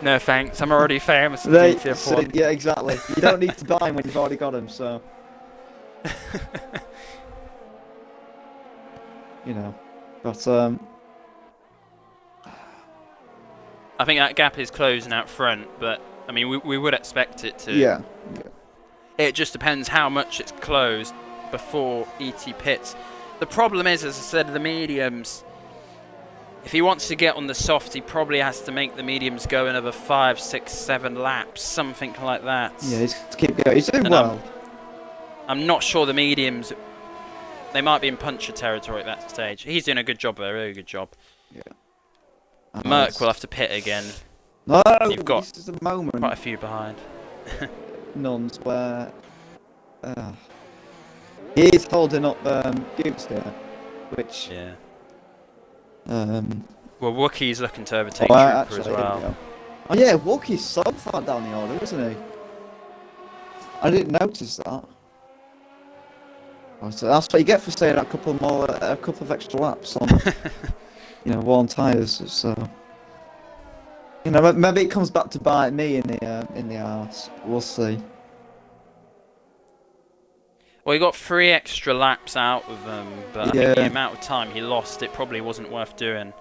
No thanks, I'm already famous in DTF1. Yeah, exactly. You don't need to buy them when you've already got them, so... you know, but I think that gap is closing out front, but I mean, we would expect it to. Yeah. It just depends how much it's closed before ET pits. The problem is, as I said, the mediums. If he wants to get on the soft, he probably has to make the mediums go another 5, 6, 7 laps, something like that. Yeah, he's keep going. He's doing well. I'm not sure the mediums. They might be in puncher territory at that stage. He's doing a good job there, a very good job. Yeah. Merck will have to pit again. No, you've got this is a moment. Quite a few behind. Nuns where he is holding up Goose here, which yeah. Well, Wookiee's looking to overtake Trooper as well. Oh yeah, Wookiee's so far down the order, isn't he? I didn't notice that. Oh, so that's what you get for staying a couple of extra laps on, you know, worn tyres. So, you know, maybe it comes back to bite me in the arse. We'll see. Well, he got 3 extra laps out of them, but I think the amount of time he lost, it probably wasn't worth doing.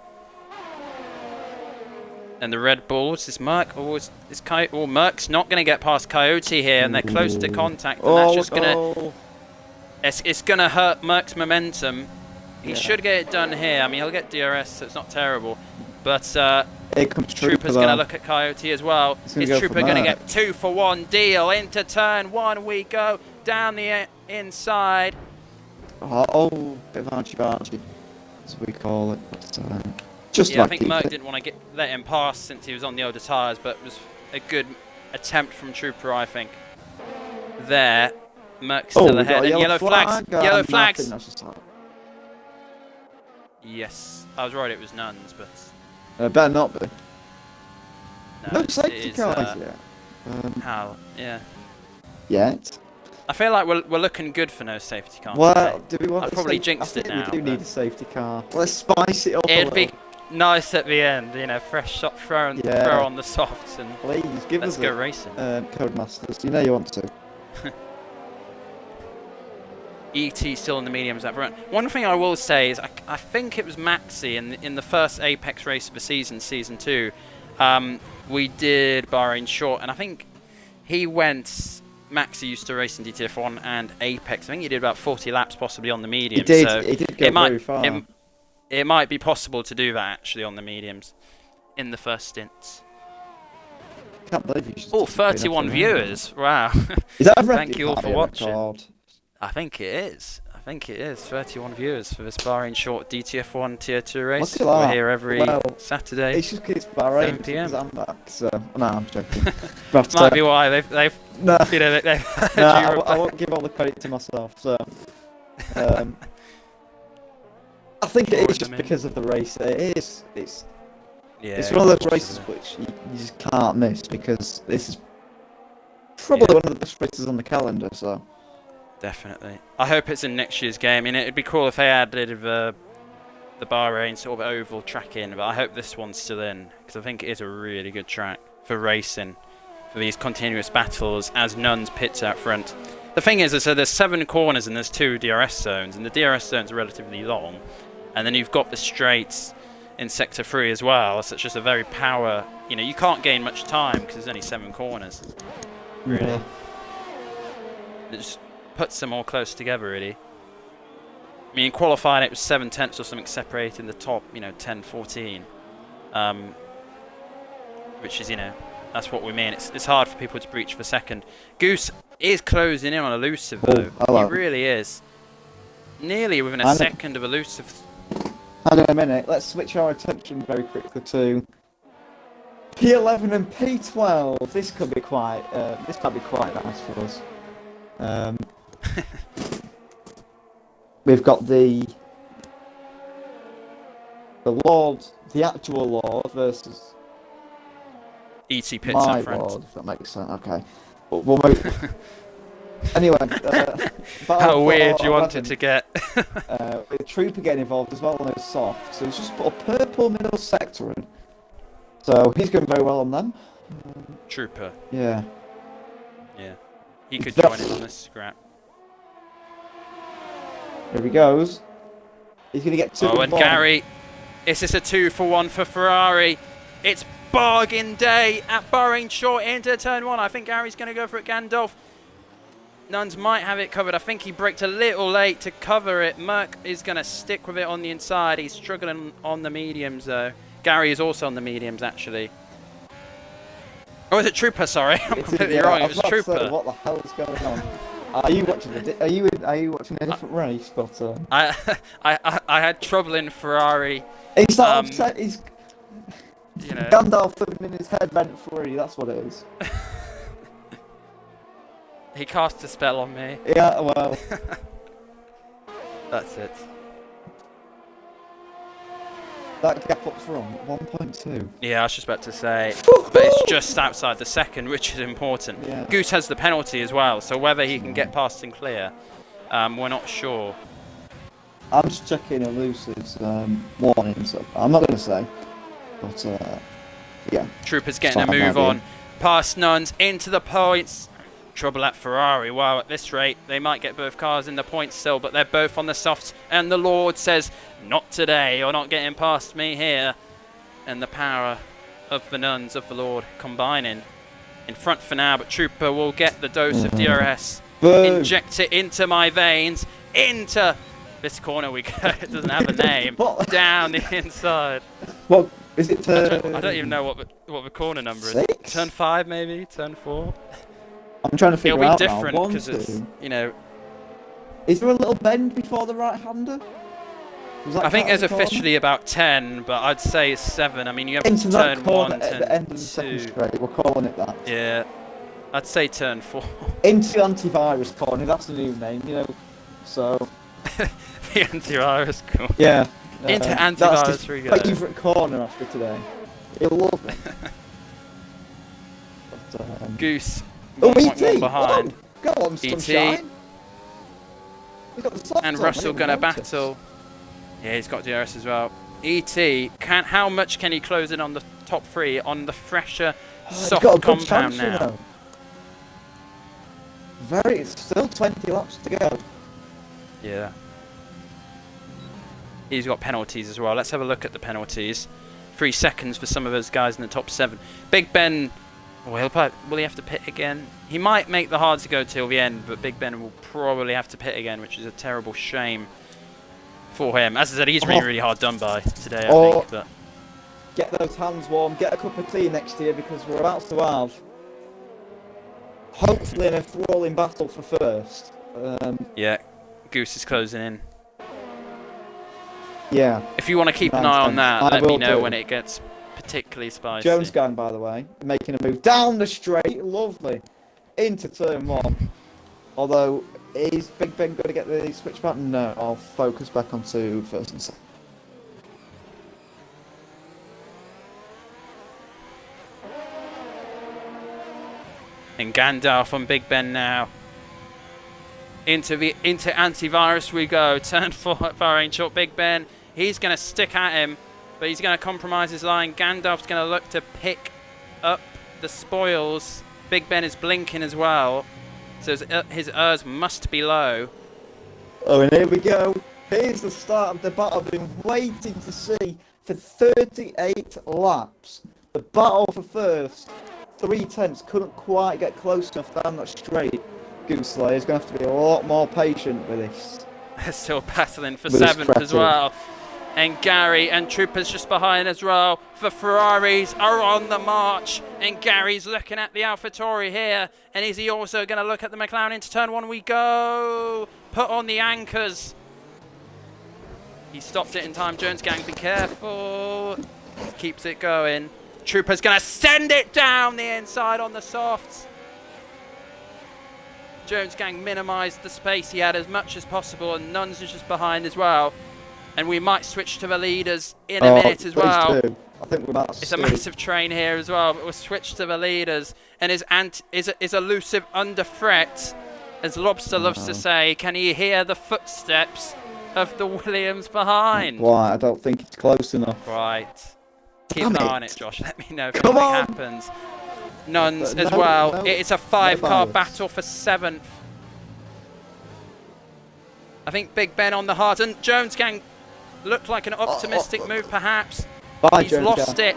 And the Red Bulls, is Merck, Merck's not going to get past Coyote here, and they're close to contact, and that's just going to... It's going to hurt Merck's momentum. He should get it done here. I mean, he'll get DRS, so it's not terrible. But Trooper's going to look at Coyote as well. Is Trooper going to get 2-for-1 deal? Into turn 1 we go. Down the inside. Oh, bit of archie, as we call it. But, just yeah, I think Merck didn't want to let him pass since he was on the older tyres, but it was a good attempt from Trooper, I think. There. Merck's still ahead, and yellow flags. Yellow flags. Yes, I was right. It was nuns, but better not be. No, safety cars yet. How? Yeah. Yet. I feel like we're looking good for no safety car. Well, do we want? I probably jinxed it now. We do need a safety car. Let's spice it up. It'd be nice at the end, you know, fresh shot throw on the softs, and please give let's us go racing. Codemasters, you know you want to. ET still in the mediums up front. One thing I will say is I think it was Maxi in the first Apex race of the season 2. We did Bahrain short, and I think he went. Maxi used to race in DTF1 and Apex. I think he did about 40 laps possibly on the mediums. He did. So he did go very far. It might be possible to do that actually on the mediums in the first stints. Can't believe you just 31 viewers. Wow. Is that a Thank you all for watching. Record? I think it is. 31 viewers for this Bahrain short DTF1 Tier 2 race. We're here every Saturday. It's just because it's Bahrain 7 PM. I'm back, so no, I'm joking. But, might be why they've no, you know, I won't give all the credit to myself. So, I think it is just because of the race. It's one of those races which you just can't miss because this is probably one of the best races on the calendar. So. Definitely. I hope it's in next year's game. I mean, it'd be cool if they added the Bahrain sort of oval track in, but I hope this one's still in, because I think it is a really good track for racing, for these continuous battles as nuns pits out front. The thing is, so there's 7 corners and there's 2 DRS zones, and the DRS zones are relatively long, and then you've got the straights in Sector 3 as well, so it's just a very power, you know, you can't gain much time because there's only 7 corners. Really. Yeah. It just puts them all close together, really. I mean, in qualifying it was 7 tenths or something separating the top, you know, 10, 14. Which is, you know, that's what we mean. It's hard for people to breach for second. Goose is closing in on elusive, though. He really is. Nearly within a second of elusive. Hang on a minute, let's switch our attention very quickly to P11 and P12. This could be quite, this might be quite nice for us. We've got the Lord, the actual Lord versus E.T. Pits my up front. Lord, if that makes sense. Okay. We'll move. Anyway, how weird you wanted to get. With Trooper getting involved as well on his soft, so he's just put a purple middle sector in. So he's going very well on them. Trooper. Yeah. Yeah. He could join in on this scrap. Here he goes. He's going to get 2 Oh, and Gary, is this a 2-for-1 for Ferrari? It's bargain day at Bahrain short into turn 1. I think Gary's going to go for it. Gandalf. Nuns might have it covered. I think he braked a little late to cover it. Merck is going to stick with it on the inside. He's struggling on the mediums, though. Gary is also on the mediums, actually. Oh, is it Trooper? Sorry, I'm completely wrong. It was Trooper. Say, what the hell is going on? Are you watching a different race? But I had trouble in Ferrari. He's not upset. He's you know. Gandalf living in his head rent free. That's what it is. He cast a spell on me. Yeah, well. That's it. That gap up front, 1.2. Yeah, I was just about to say, but it's just outside the second, which is important. Yeah. Goose has the penalty as well, so whether he can get past and clear, we're not sure. I'm just checking elusives warnings. I'm not going to say, but yeah. Trooper's getting a move on, past Nuns into the points. Trouble at Ferrari. Wow, at this rate, they might get both cars in the points still, but they're both on the softs. And the Lord says, not today. You're not getting past me here. And the power of the Nuns of the Lord combining in front for now. But Trooper will get the dose of DRS. Boom. Inject it into my veins. Into this corner we go. It doesn't have a name. Down the inside. What is it? I don't even know what the corner number is. 6? Turn 5 maybe? Turn 4? I'm trying to figure out. It'll be different because it's, you know. Is there a little bend before the right-hander? I think there's officially about 10, but I'd say it's 7. I mean, you have into turn that corner 1, at turn the end of the 2. second straight. We're calling it that. Yeah, I'd say turn 4. Into antivirus corner. That's the new name, you know. So. The antivirus corner. Yeah. Into antivirus we go. My favourite corner after today. You'll love it. But, Goose. Oh, 1.1 behind. Go on, sunshine. And Russell gonna battle. Yeah, he's got DRS as well. ET, how much can he close in on the top 3 on the fresher, soft compound now? It's still 20 laps to go. Yeah. He's got penalties as well. Let's have a look at the penalties. 3 seconds for some of those guys in the top 7. Big Ben. Will he have to pit again? He might make the hard to go till the end, but Big Ben will probably have to pit again, which is a terrible shame for him. As I said, he's really hard done by today, I think. But get those hands warm, get a cup of tea next year, because we're about to have, hopefully, an enthralling battle for first. Yeah, Goose is closing in. Yeah. If you want to keep an eye on that, let me know when it gets particularly spicy. Jones gang, by the way, making a move down the straight, lovely, into turn 1. Although, is Big Ben going to get the switch back? No, I'll focus back onto first and second. And Gandalf on Big Ben now. Into antivirus we go. Turn 4 at Bahrain short. Big Ben, he's going to stick at him. But he's going to compromise his line. Gandalf's going to look to pick up the spoils. Big Ben is blinking as well. So his ERS must be low. Oh, and here we go. Here's the start of the battle I've been waiting to see for 38 laps. The battle for first. 3/10 couldn't quite get close enough down that straight. Goose Slayer's going to have to be a lot more patient with this. They're still battling for 7th as well. And Gary and Trooper's just behind as well. The Ferraris are on the march. And Gary's looking at the AlphaTauri here. And is he also going to look at the McLaren into turn 1? We go. Put on the anchors. He stops it in time. Jones Gang, be careful. Keeps it going. Trooper's going to send it down the inside on the softs. Jones Gang minimised the space he had as much as possible, and Nuns is just behind as well. And we might switch to the leaders in a minute as well. I think we might It's a massive train here as well, but we'll switch to the leaders. And is elusive under threat, as Lobster loves to say. Can he hear the footsteps of the Williams behind? Why? I don't think it's close enough. Right. Keep an eye on it, Josh. Let me know if Come anything on! happens. Nuns as well. No, It's a 5-car no battle for 7th. I think Big Ben on the hard. And Jones Gang looked like an optimistic move, perhaps. Bye, He's Jones lost Gang.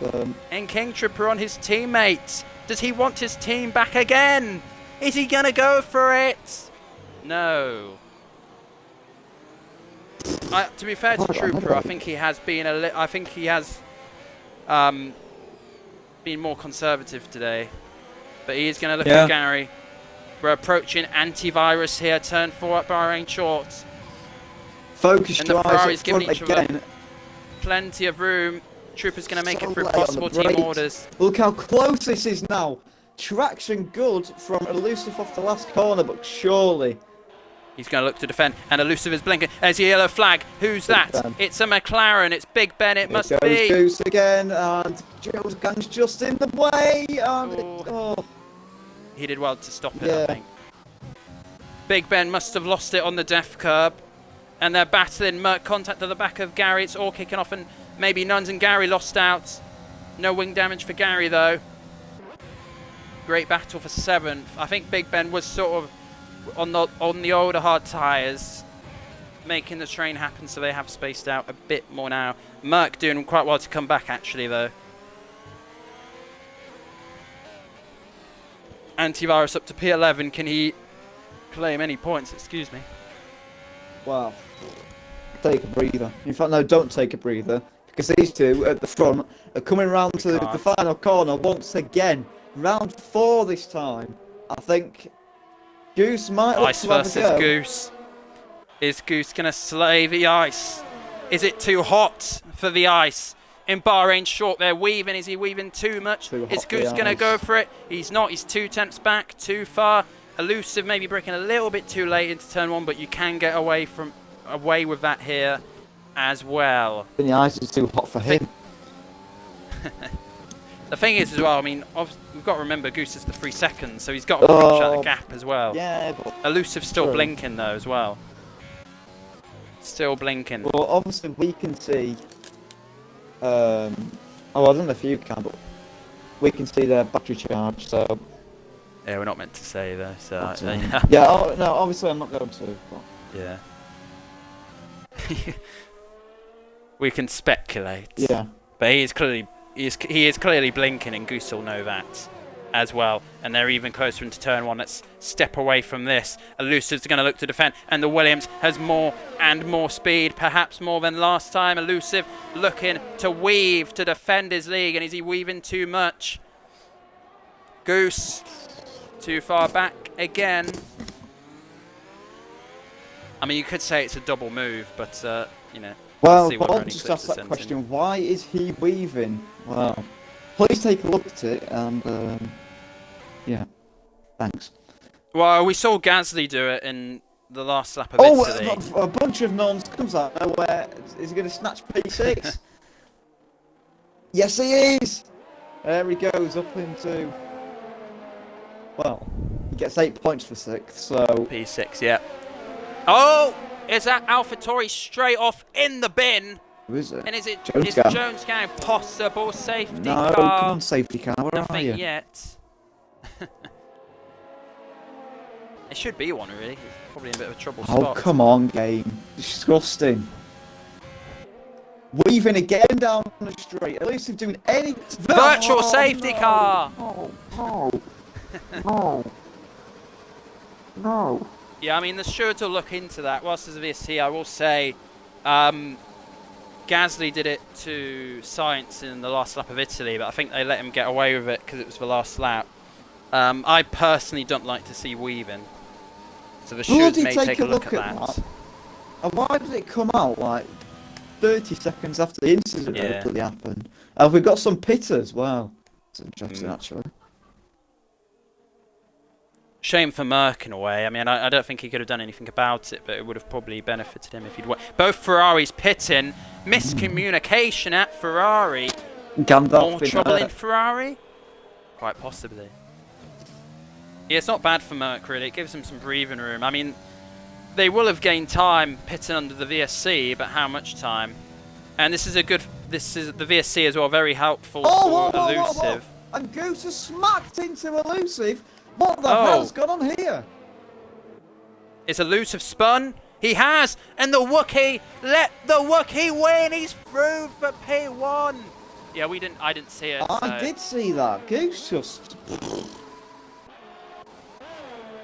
it. And King Trooper on his teammates. Does he want his team back again? Is he going to go for it? No. To be fair to Trooper, I think he has been been more conservative today. But he is going to look at Gary. We're approaching antivirus here. Turn 4 at Bahrain Short. Focus And the drives Ferrari's up giving front each other again. plenty of room. Trooper's going to make it through late on possible the team brakes. orders. Look how close this is now. Traction good from Elusive off the last corner, but surely. He's going to look to defend, and Elusive is blinking. There's a yellow flag. Who's that? Ben. It's a McLaren. It's Big Ben. It must Goes be. Goose again, and Jones Gang's just in the way. And He did well to stop it, Yeah. I think. Big Ben must have lost it on the death curb. And they're battling. Merck contact at the back of Gary. It's all kicking off, and maybe Nuns and Gary lost out. No wing damage for Gary, though. Great battle for 7th. I think Big Ben was sort of on the older hard tyres, making the train happen, so they have spaced out a bit more now. Merck doing quite well to come back, actually, though. Antivirus up to P11. Can he claim any points? Excuse me. Wow. Take a breather. In fact, no, don't take a breather. Because these two at the front are coming round to the final corner once again. Round 4 this time. I think Goose might look Ice to have a versus go. Goose. Is Goose going to slay the ice? Is it too hot for the ice? In Bahrain Short, they're weaving. Is he weaving too much? Too Is hot Goose for the going to ice. go for it? He's not. He's 2 tenths back, too far. Elusive maybe breaking a little bit too late into turn 1, but you can get away with that here as well. The ice is too hot for him. The thing is as well, I mean, we've got to remember Goose is the 3 seconds, so he's got to crunch out the gap as well. Yeah, but Elusive's still true. blinking though as well. Still blinking. well, obviously we can see. I don't know if you can, but we can see their battery charge. So Yeah, we're not meant to say though, so yeah, no, obviously I'm not going to. But. yeah. We can speculate. Yeah. But he is clearly blinking, and Goose will know that as well. And they're even closer into turn 1. Let's step away from this. Elusive's going to look to defend, and the Williams has more and more speed, perhaps more than last time. Elusive looking to weave to defend his league, and is he weaving too much? Goose too far back again. I mean, you could say it's a double move, but you know. Well, see what Paul Ronnie just puts asked the that sense question. in. Why is he weaving? Well, please take a look at it, and yeah, thanks. Well, we saw Gasly do it in the last lap of Oh, Italy. a bunch of nons comes out of nowhere. Is he going to snatch P6? Yes, he is. There he goes up into. Well, he gets 8 points for 6th, so. P6, yeah. Oh, is that AlphaTauri straight off in the bin? Who is it? And is Jones Gang. Jones Gang possible safety No, car? come on, safety car. Where are you? Nothing yet. It should be one, really. It's probably in a bit of a trouble Oh, spot. come on, game. Disgusting. Weaving again down the straight. At least he's doing any. Virtual safety car! No, no, no, no. Yeah, I mean, they're sure to look into that. Whilst there's this here, I will say Gasly did it to Science in the last lap of Italy, but I think they let him get away with it because it was the last lap. I personally don't like to see weaving, so the stewards may take a look at that. And why did it come out like 30 seconds after the incident Yeah. actually happened? And we've got some pitters. Wow, it's interesting actually. Shame for Merck in a way. I mean, I don't think he could have done anything about it, but it would have probably benefited him if he'd won. Both Ferraris pitting. Miscommunication at Ferrari. Gandalf More trouble in Ferrari? Quite possibly. Yeah, it's not bad for Merck, really. It gives him some breathing room. I mean, they will have gained time pitting under the VSC, but how much time? And this is the VSC as well, very helpful for Elusive. And Goose has smacked into Elusive. What the hell's gone on here? Is Elusive spun? He has! And the Wookiee, let the Wookiee win! He's through for P1! Yeah, I didn't see it. I did see that. Goose just...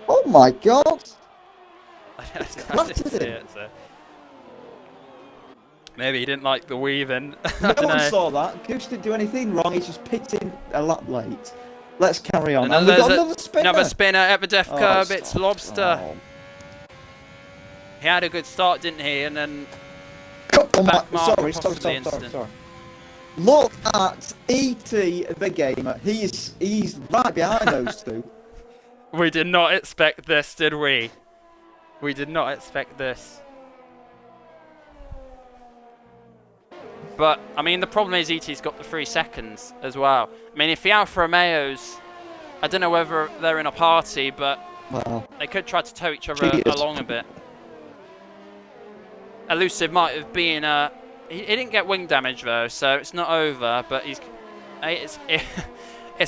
Oh my god! I didn't see it, so... Maybe he didn't like the weaving. No one saw that. Goose didn't do anything wrong. He's just pitting a lap late. Let's carry on. And we've got another spinner. Another spinner at the death curb. It's Lobster. Oh. He had a good start, didn't he? And then... Sorry. Look at E.T. the gamer. He's right behind those two. We did not expect this, did we? We did not expect this. But, I mean, the problem is E.T.'s got the 3 seconds as well. I mean, if the Alfa Romeos, I don't know whether they're in a party, but they could try to tow each other along a bit. Elusive might have been... he didn't get wing damage, though, so it's not over, but it's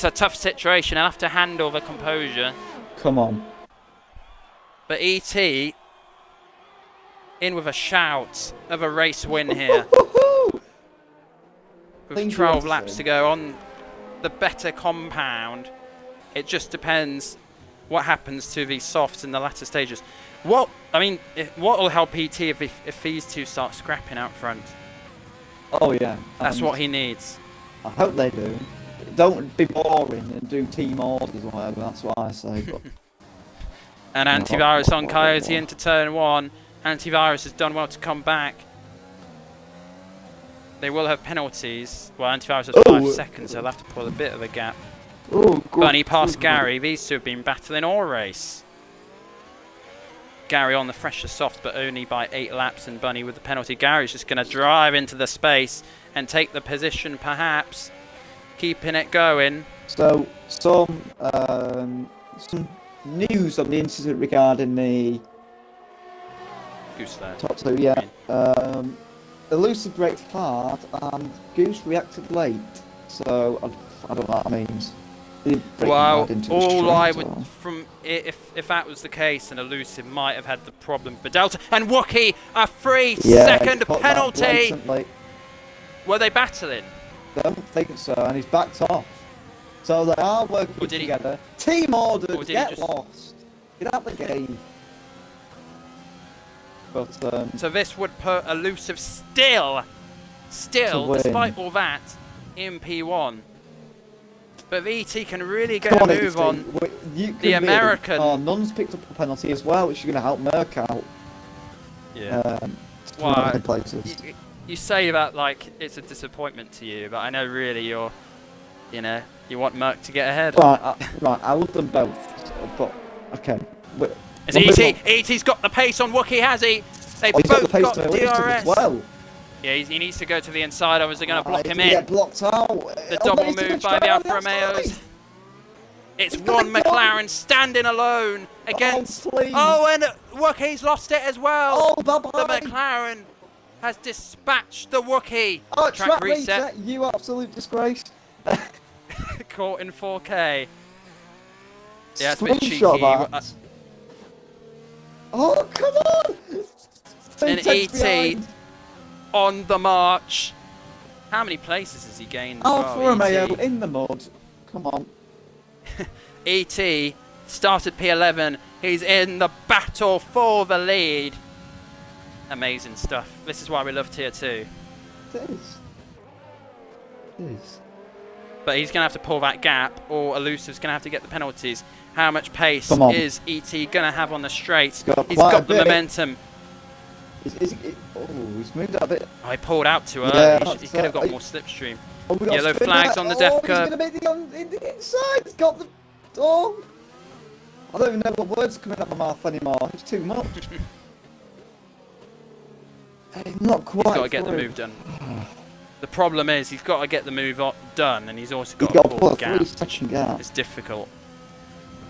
a tough situation. He'll have to handle the composure. Come on. But E.T. in with a shout of a race win here. With 12 laps to go on the better compound. It just depends what happens to these softs in the latter stages. What will help ET if these two start scrapping out front? Oh yeah. That's what he needs. I hope they do. Don't be boring and do team orders or whatever, that's what I say. But and Antivirus on Coyote into turn 1. Antivirus has done well to come back. They will have penalties. Well, Antivirus has 5 seconds, so they'll have to pull a bit of a gap. Bunny past Gary. These two have been battling all race. Gary on the fresher soft, but only by 8 laps, and Bunny with the penalty. Gary's just going to drive into the space and take the position, perhaps. Keeping it going. So, some news on the incident regarding the... Goose there. Top 2, yeah. Elusive braked hard and Goose reacted late, so I don't know what that means. Well, all I would if that was the case, then Elusive might have had the problem for Delta. And Wookiee, a 3-second penalty. Were they battling? I don't think so, and he's backed off. So they are working together. Team orders, get lost. Get out the game. But, so this would put Elusive still, despite all that, in P1. But VT can really get a move on the American. Oh, Nunn's picked up a penalty as well, which is going to help Merck out. Yeah. Well, you say that like it's a disappointment to you, but I know really you want Merck to get ahead. Right, I love them both, but okay. Is E.T.'s got the pace on Wookiee, has he? They've both got DRS. Well. Yeah, he needs to go to the inside, or is they going to block him in? Get blocked out. The double move by the Alfa Romeos. It's one McLaren standing alone against... Oh, and Wookiee's lost it as well. The McLaren has dispatched the Wookiee. Oh, track reset, you absolute disgrace. Caught in 4K. Yeah, it's a bit cheeky. Oh, come on! And E.T. on the march. How many places has he gained? Alfa Romeo in the mud. Come on. E.T. started P11. He's in the battle for the lead. Amazing stuff. This is why we love Tier 2. It is. It is. But he's going to have to pull that gap, or Elusive's going to have to get the penalties. How much pace is E.T. going to have on the straight? He's got the momentum. Oh, he's moved out a bit. Oh, he pulled out too Yeah, early. He could have got more slipstream. Oh, we got Yellow spin flags there. on the def He's curve. going to make the inside. He's got the... Oh! I don't even know what words are coming out of my mouth anymore. It's too much. Not quite. He's got to get the move done. The problem is he's got to get the move done, and he's also got He's to pull the gap. 3-second gap. It's difficult.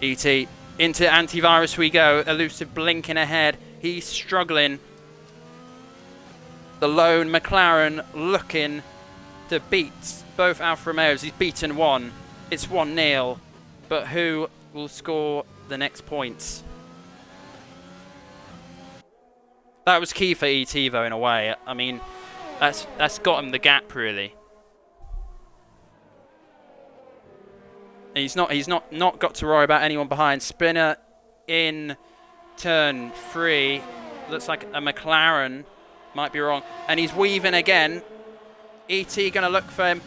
ET into antivirus we go. Elusive blinking ahead. He's struggling. The lone McLaren looking to beat both Alfa Romeos. He's beaten one. It's 1-0. But who will score the next points? That was key for ET though, in a way. I mean, that's got him the gap really. And he's not got to worry about anyone behind. Spinner in turn 3. Looks like a McLaren. Might be wrong. And he's weaving again. ET gonna look for him.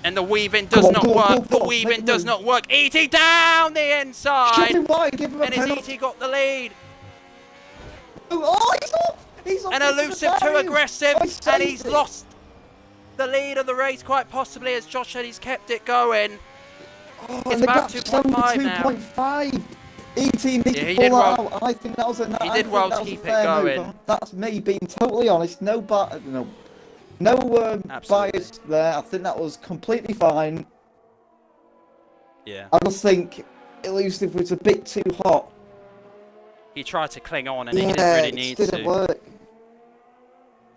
And the weaving does not work. The weaving does not work. ET down the inside. And has ET got the lead? Oh, he's off. And Elusive too aggressive. And he's lost the lead of the race quite possibly. As Josh said, he's kept it going. It's about 2.5 now. 2.5. ET needs to pull out. I think that was a... He did well to keep it going. That's me being totally honest. No bias there. I think that was completely fine. Yeah. I just think Elusive was a bit too hot. He tried to cling on and he didn't really need to. It didn't work.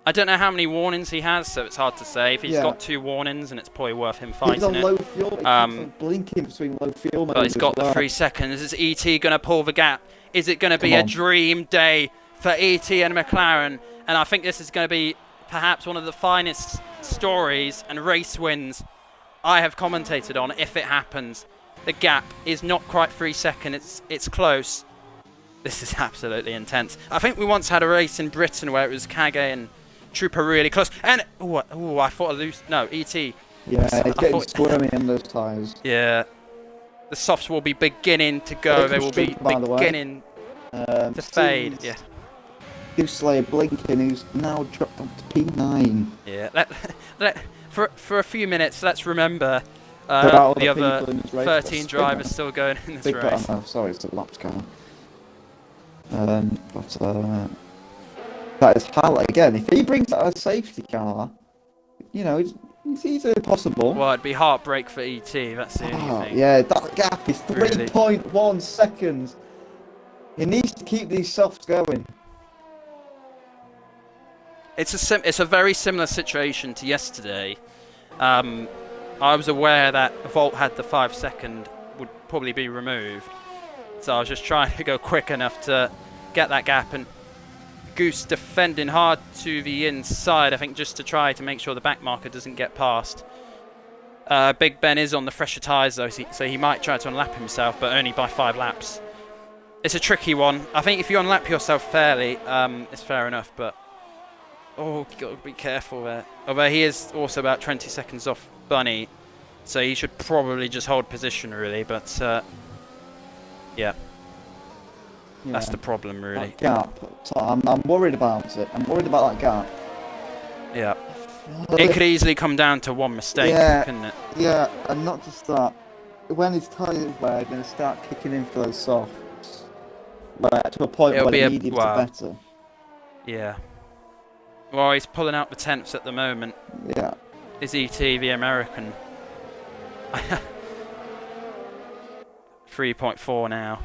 I don't know how many warnings he has, so it's hard to say. If he's got 2 warnings, and it's probably worth him fighting He's on low fuel. He keeps on blinking between low fuel. But he's got the 3 seconds. Is ET going to pull the gap? Is it going to be a dream day for ET and McLaren? And I think this is going to be perhaps one of the finest stories and race wins I have commentated on if it happens. The gap is not quite 3 seconds. It's close. This is absolutely intense. I think we once had a race in Britain where it was Kage and Trooper really close. And I thought ET. Yeah, it's getting squirmy in those tyres. Yeah. The softs will be beginning to go. They will be beginning to fade. Yeah. Gooslayer blinking, who's now dropped up to P9. Yeah. For a few minutes, let's remember the other 13 drivers still going in this race. Sorry, it's a laps car. That is Hal again. If he brings out a safety car, you know, it's easily possible. Well, it'd be heartbreak for ET. That's the only thing. Yeah, that gap is 3.1 seconds. He needs to keep these softs going. It's a very similar situation to yesterday. I was aware that Volt had the 5 second would probably be removed, so I was just trying to go quick enough to get that gap, and Goose defending hard to the inside, I think, just to try to make sure the back marker doesn't get past. Big Ben is on the fresher tyres though, so he might try to unlap himself, but only by 5 laps. It's a tricky one. I think if you unlap yourself fairly, it's fair enough, but oh, you got to be careful there. Although he is also about 20 seconds off Bunny, so he should probably just hold position really, but yeah. That's the problem really. That gap, so I'm worried about it. I'm worried about that gap. Yeah. It could easily come down to one mistake, couldn't it? Yeah, and not just that. When his tyres wear, going to start kicking in for those softs. To a point where they need him to better. Yeah. Well, he's pulling out the 10ths at the moment. Yeah. Is ET the American? 3.4 now.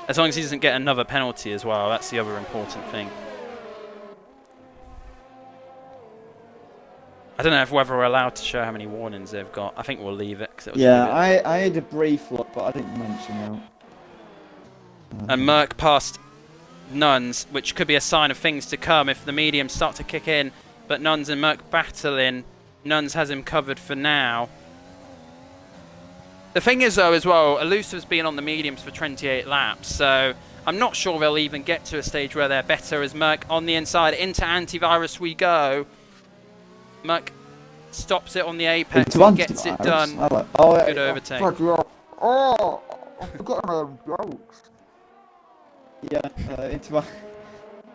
As long as he doesn't get another penalty as well, that's the other important thing. I don't know whether we're allowed to show how many warnings they've got. I think we'll leave it. I had a brief look, but I didn't mention it. And Merck passed Nuns, which could be a sign of things to come if the mediums start to kick in. But Nuns and Merck battling. Nuns has him covered for now. The thing is, though, as well, Elusive's been on the mediums for 28 laps, so I'm not sure they'll even get to a stage where they're better. As Merck on the inside, into antivirus we go. Merck stops it on the apex and gets it done. Good overtake. Oh, I've forgotten jokes. Yeah, into my...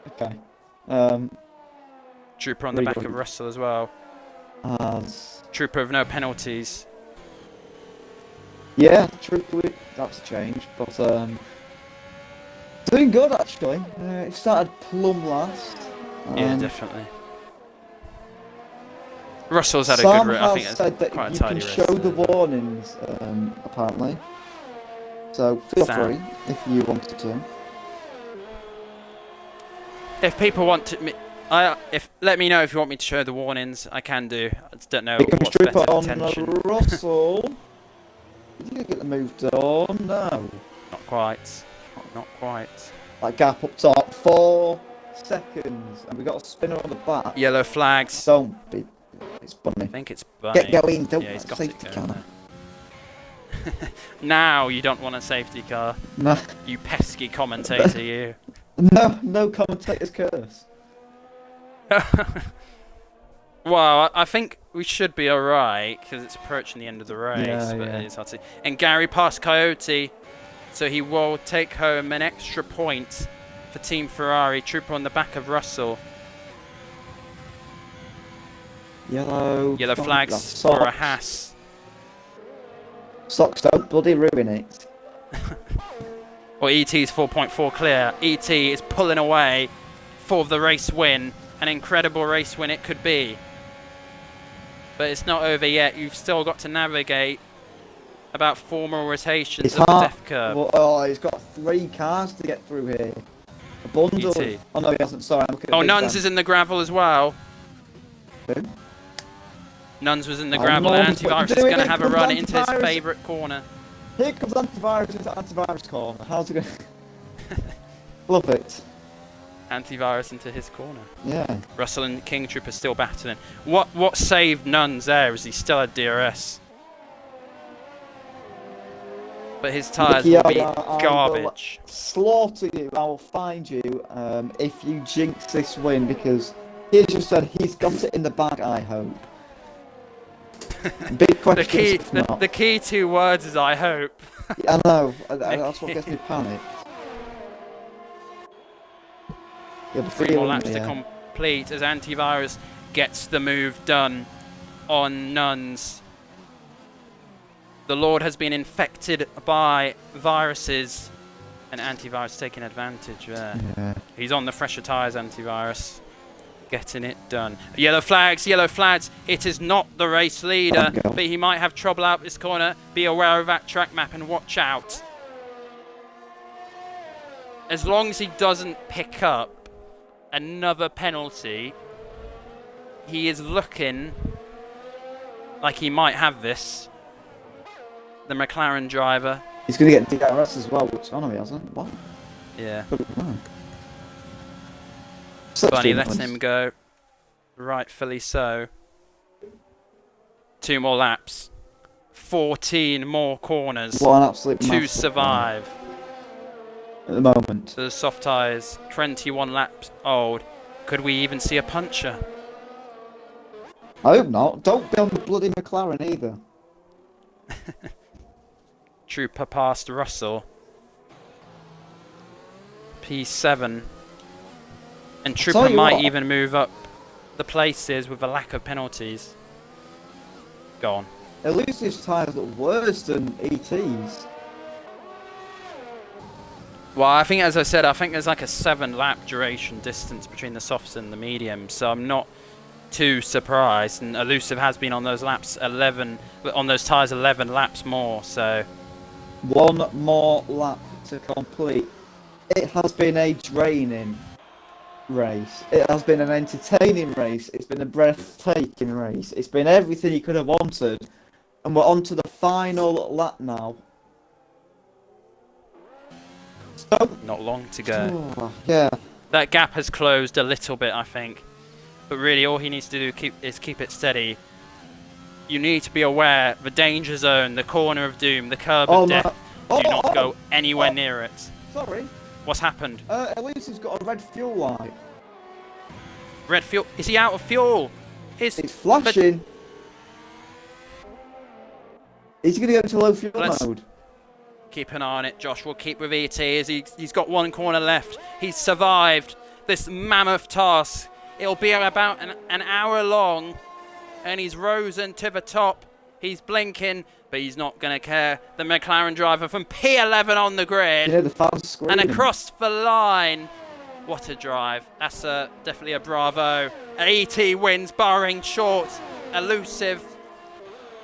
Okay. Trooper on the back of Russell as well. Trooper with no penalties. Yeah, Trooper, that's a change, but doing good actually. It started plumb last. Yeah, definitely. Russell's had Sam a good. I think has said that quite a you tidy can race show there. the warnings, apparently. So feel free if you wanted to. If people want to, let me know if you want me to show the warnings. I can do. I just don't know It comes what's better Trooper for on tension. Russell. Did you get the move done? No. Not quite. Not quite. That gap up top, 4 seconds, and we got a spinner on the back. Yellow flags. Don't be. It's funny. I think it's Bunny. Get going, don't yeah, he's got safety it going car. Now you don't want a safety car. No, You pesky commentator, you. no commentator's curse. Well, I think we should be alright because it's approaching the end of the race. Yeah, but yeah. It's hard to. And Gary passed Coyote, so he will take home an extra point for Team Ferrari. Trooper on the back of Russell. Yellow Flags for a Haas. Socks don't bloody ruin it. Or ET's 4.4 clear. ET is pulling away for the race win. An incredible race win it could be. But it's not over yet. You've still got to navigate about 4 more rotations of the death curve. Well, oh, he's got 3 cars to get through here. A bundle. ET. Oh no, he hasn't. Sorry, I'm looking at Nuns is in the gravel as well. Who? Nuns was in the gravel, and Antivirus is going to have a run into his favourite corner. Here comes Antivirus into Antivirus corner. How's it going? Love it. Antivirus into his corner. Yeah. Russell and King Trooper still battling. What saved Nuns there is he still had DRS. But his tyres will be garbage. I will slaughter you. I will find you if you jinx this win, because he just said he's got it in the bag, I hope. Big question. The key 2 words is I hope. I know. That's what gets me panicked. Yeah, 3 more laps to complete as Antivirus gets the move done on Nuns. The Lord has been infected by viruses, and Antivirus taking advantage there. Yeah. He's on the fresher tyres, Antivirus. Getting it done. Yellow flags, yellow flags. It is not the race leader, but he might have trouble out this corner. Be aware of that track map and watch out. As long as he doesn't pick up another penalty, he is looking like he might have this. The McLaren driver. He's going to get DRS as well, which I know he hasn't. What? Yeah. Such Bunny lets him go. Rightfully so. 2 more laps. 14 more corners What an absolute to survive. At the moment. The soft tyres, 21 laps old. Could we even see a puncher? I hope not. Don't be on the bloody McLaren either. Trooper past Russell. P7. And Trooper might even move up the places with a lack of penalties. Go on. Elusive's tyres look worse than ET's. Well, I think, as I said, I think there's like a 7-lap duration distance between the softs and the mediums, so I'm not too surprised. And Elusive has been on those laps 11, on those tyres 11 laps more, so. 1 more lap to complete. It has been a draining race. It has been an entertaining race. It's been a breathtaking race. It's been everything you could have wanted. And we're on to the final lap now. So, not long to go. Yeah. That gap has closed a little bit, I think. But really, all he needs to do is keep it steady. You need to be aware, the danger zone, the corner of doom, the curb of death. Do not go anywhere near it. Sorry. What's happened? Elusive's got a red fuel light. Red fuel? Is he out of fuel? It's flashing. Is he going to go into low fuel mode? Keep an eye on it, Josh. We'll keep with ET as he's got 1 corner left. He's survived this mammoth task. It'll be about an hour long, and he's risen to the top. He's blinking, but he's not going to care. The McLaren driver from P11 on the grid. Yeah, the fans screaming. And across the line. What a drive. That's definitely a bravo. ET wins, Bahrain short, elusive.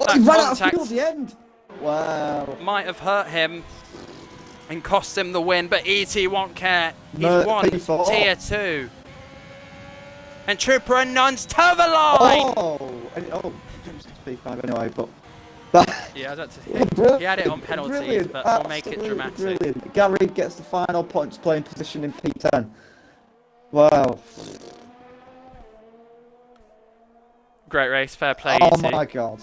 Oh, he ran out of fuel at the end. Wow. Might have hurt him and cost him the win, but ET won't care. He's No, won P4. tier 2. And Trooper and Nuns to the line. Oh, P5 anyway, but that, Yeah, that's brilliant, he had it on penalties, brilliant, but we'll make it dramatic. Brilliant. Gary gets the final points playing position in P10. Wow. Great race, fair play. Oh ET. my god.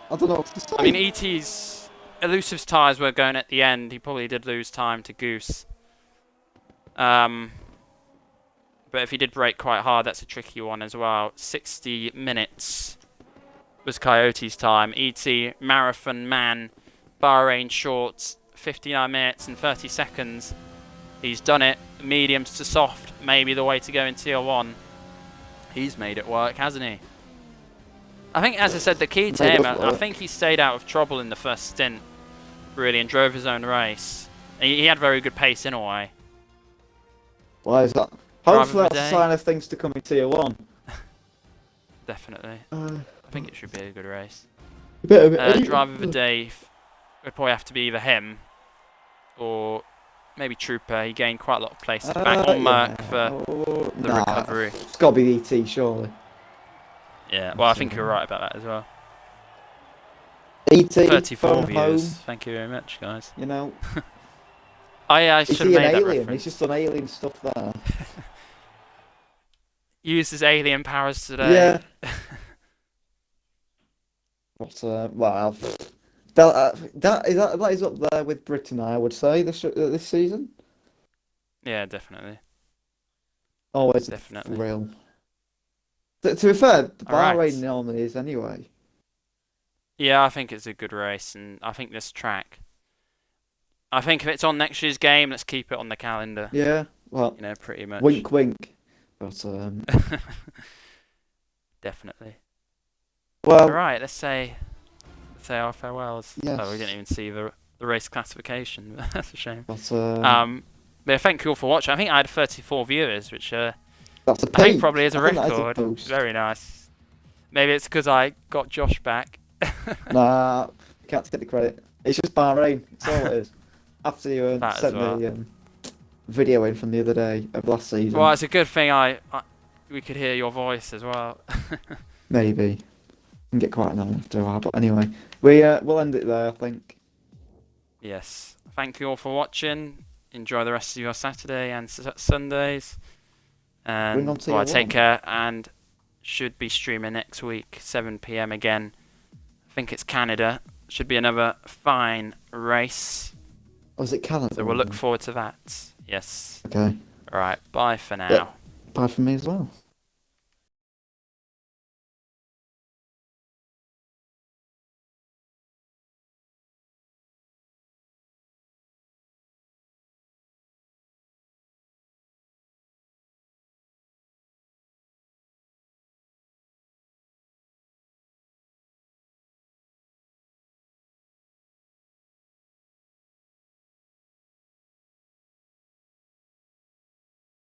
I don't know what to say. I mean, ET's elusive's tyres were going at the end. He probably did lose time to Goose. But if he did brake quite hard, that's a tricky one as well. 60 minutes was Coyote's time. ET, Marathon Man, Bahrain Shorts, 59 minutes and 30 seconds. He's done it. Mediums to soft, maybe the way to go in tier 1. He's made it work, hasn't he? I think, as I said, the key to him, I think he stayed out of trouble in the first stint, really, and drove his own race. He had very good pace in a way. Why is that? Hopefully that's a sign of things to come in tier 1. Definitely. I think it should be a good race. Driver of the day would probably have to be either him or maybe Trooper. He gained quite a lot of places back on Merc for the recovery. It's got to be ET, surely. Yeah, well, I think you're right about that as well. ET, 34 viewers. home. Thank you very much, guys. You know. I Is should he have an made that alien? reference. He's just done alien stuff there. Used his alien powers today. Yeah. What? Well, that is up there with Britain, I would say, this season. Yeah, definitely. Always Definitely. real. To be fair, Bahrain Alright. normally is anyway. Yeah, I think it's a good race, and I think this track. I think if it's on next year's game, let's keep it on the calendar. Yeah. Well, You know, pretty much. wink, wink. But Definitely. well, All right, let's say our farewells. Yes. Oh, we didn't even see the race classification. That's a shame. but But thank you all for watching. I think I had 34 viewers, which that's a I think peak. probably is a I think that is a record. boost. Very nice. Maybe it's because I got Josh back. Nah, can't take the credit. It's just Bahrain. That's all it is. After you That sent as well. the video in from the other day of last season. Well, it's a good thing we could hear your voice as well. Maybe. Can get quite annoying after a while, but anyway. We'll end it there, I think. Yes. Thank you all for watching. Enjoy the rest of your Saturday and Sundays. Bring on And tier take 1. care, and should be streaming next week, 7 PM again. I think it's Canada. Should be another fine race. Oh, is it Canada? So we'll look forward to that. Yes. Okay. All right. Bye for now. Yeah. Bye from me as well.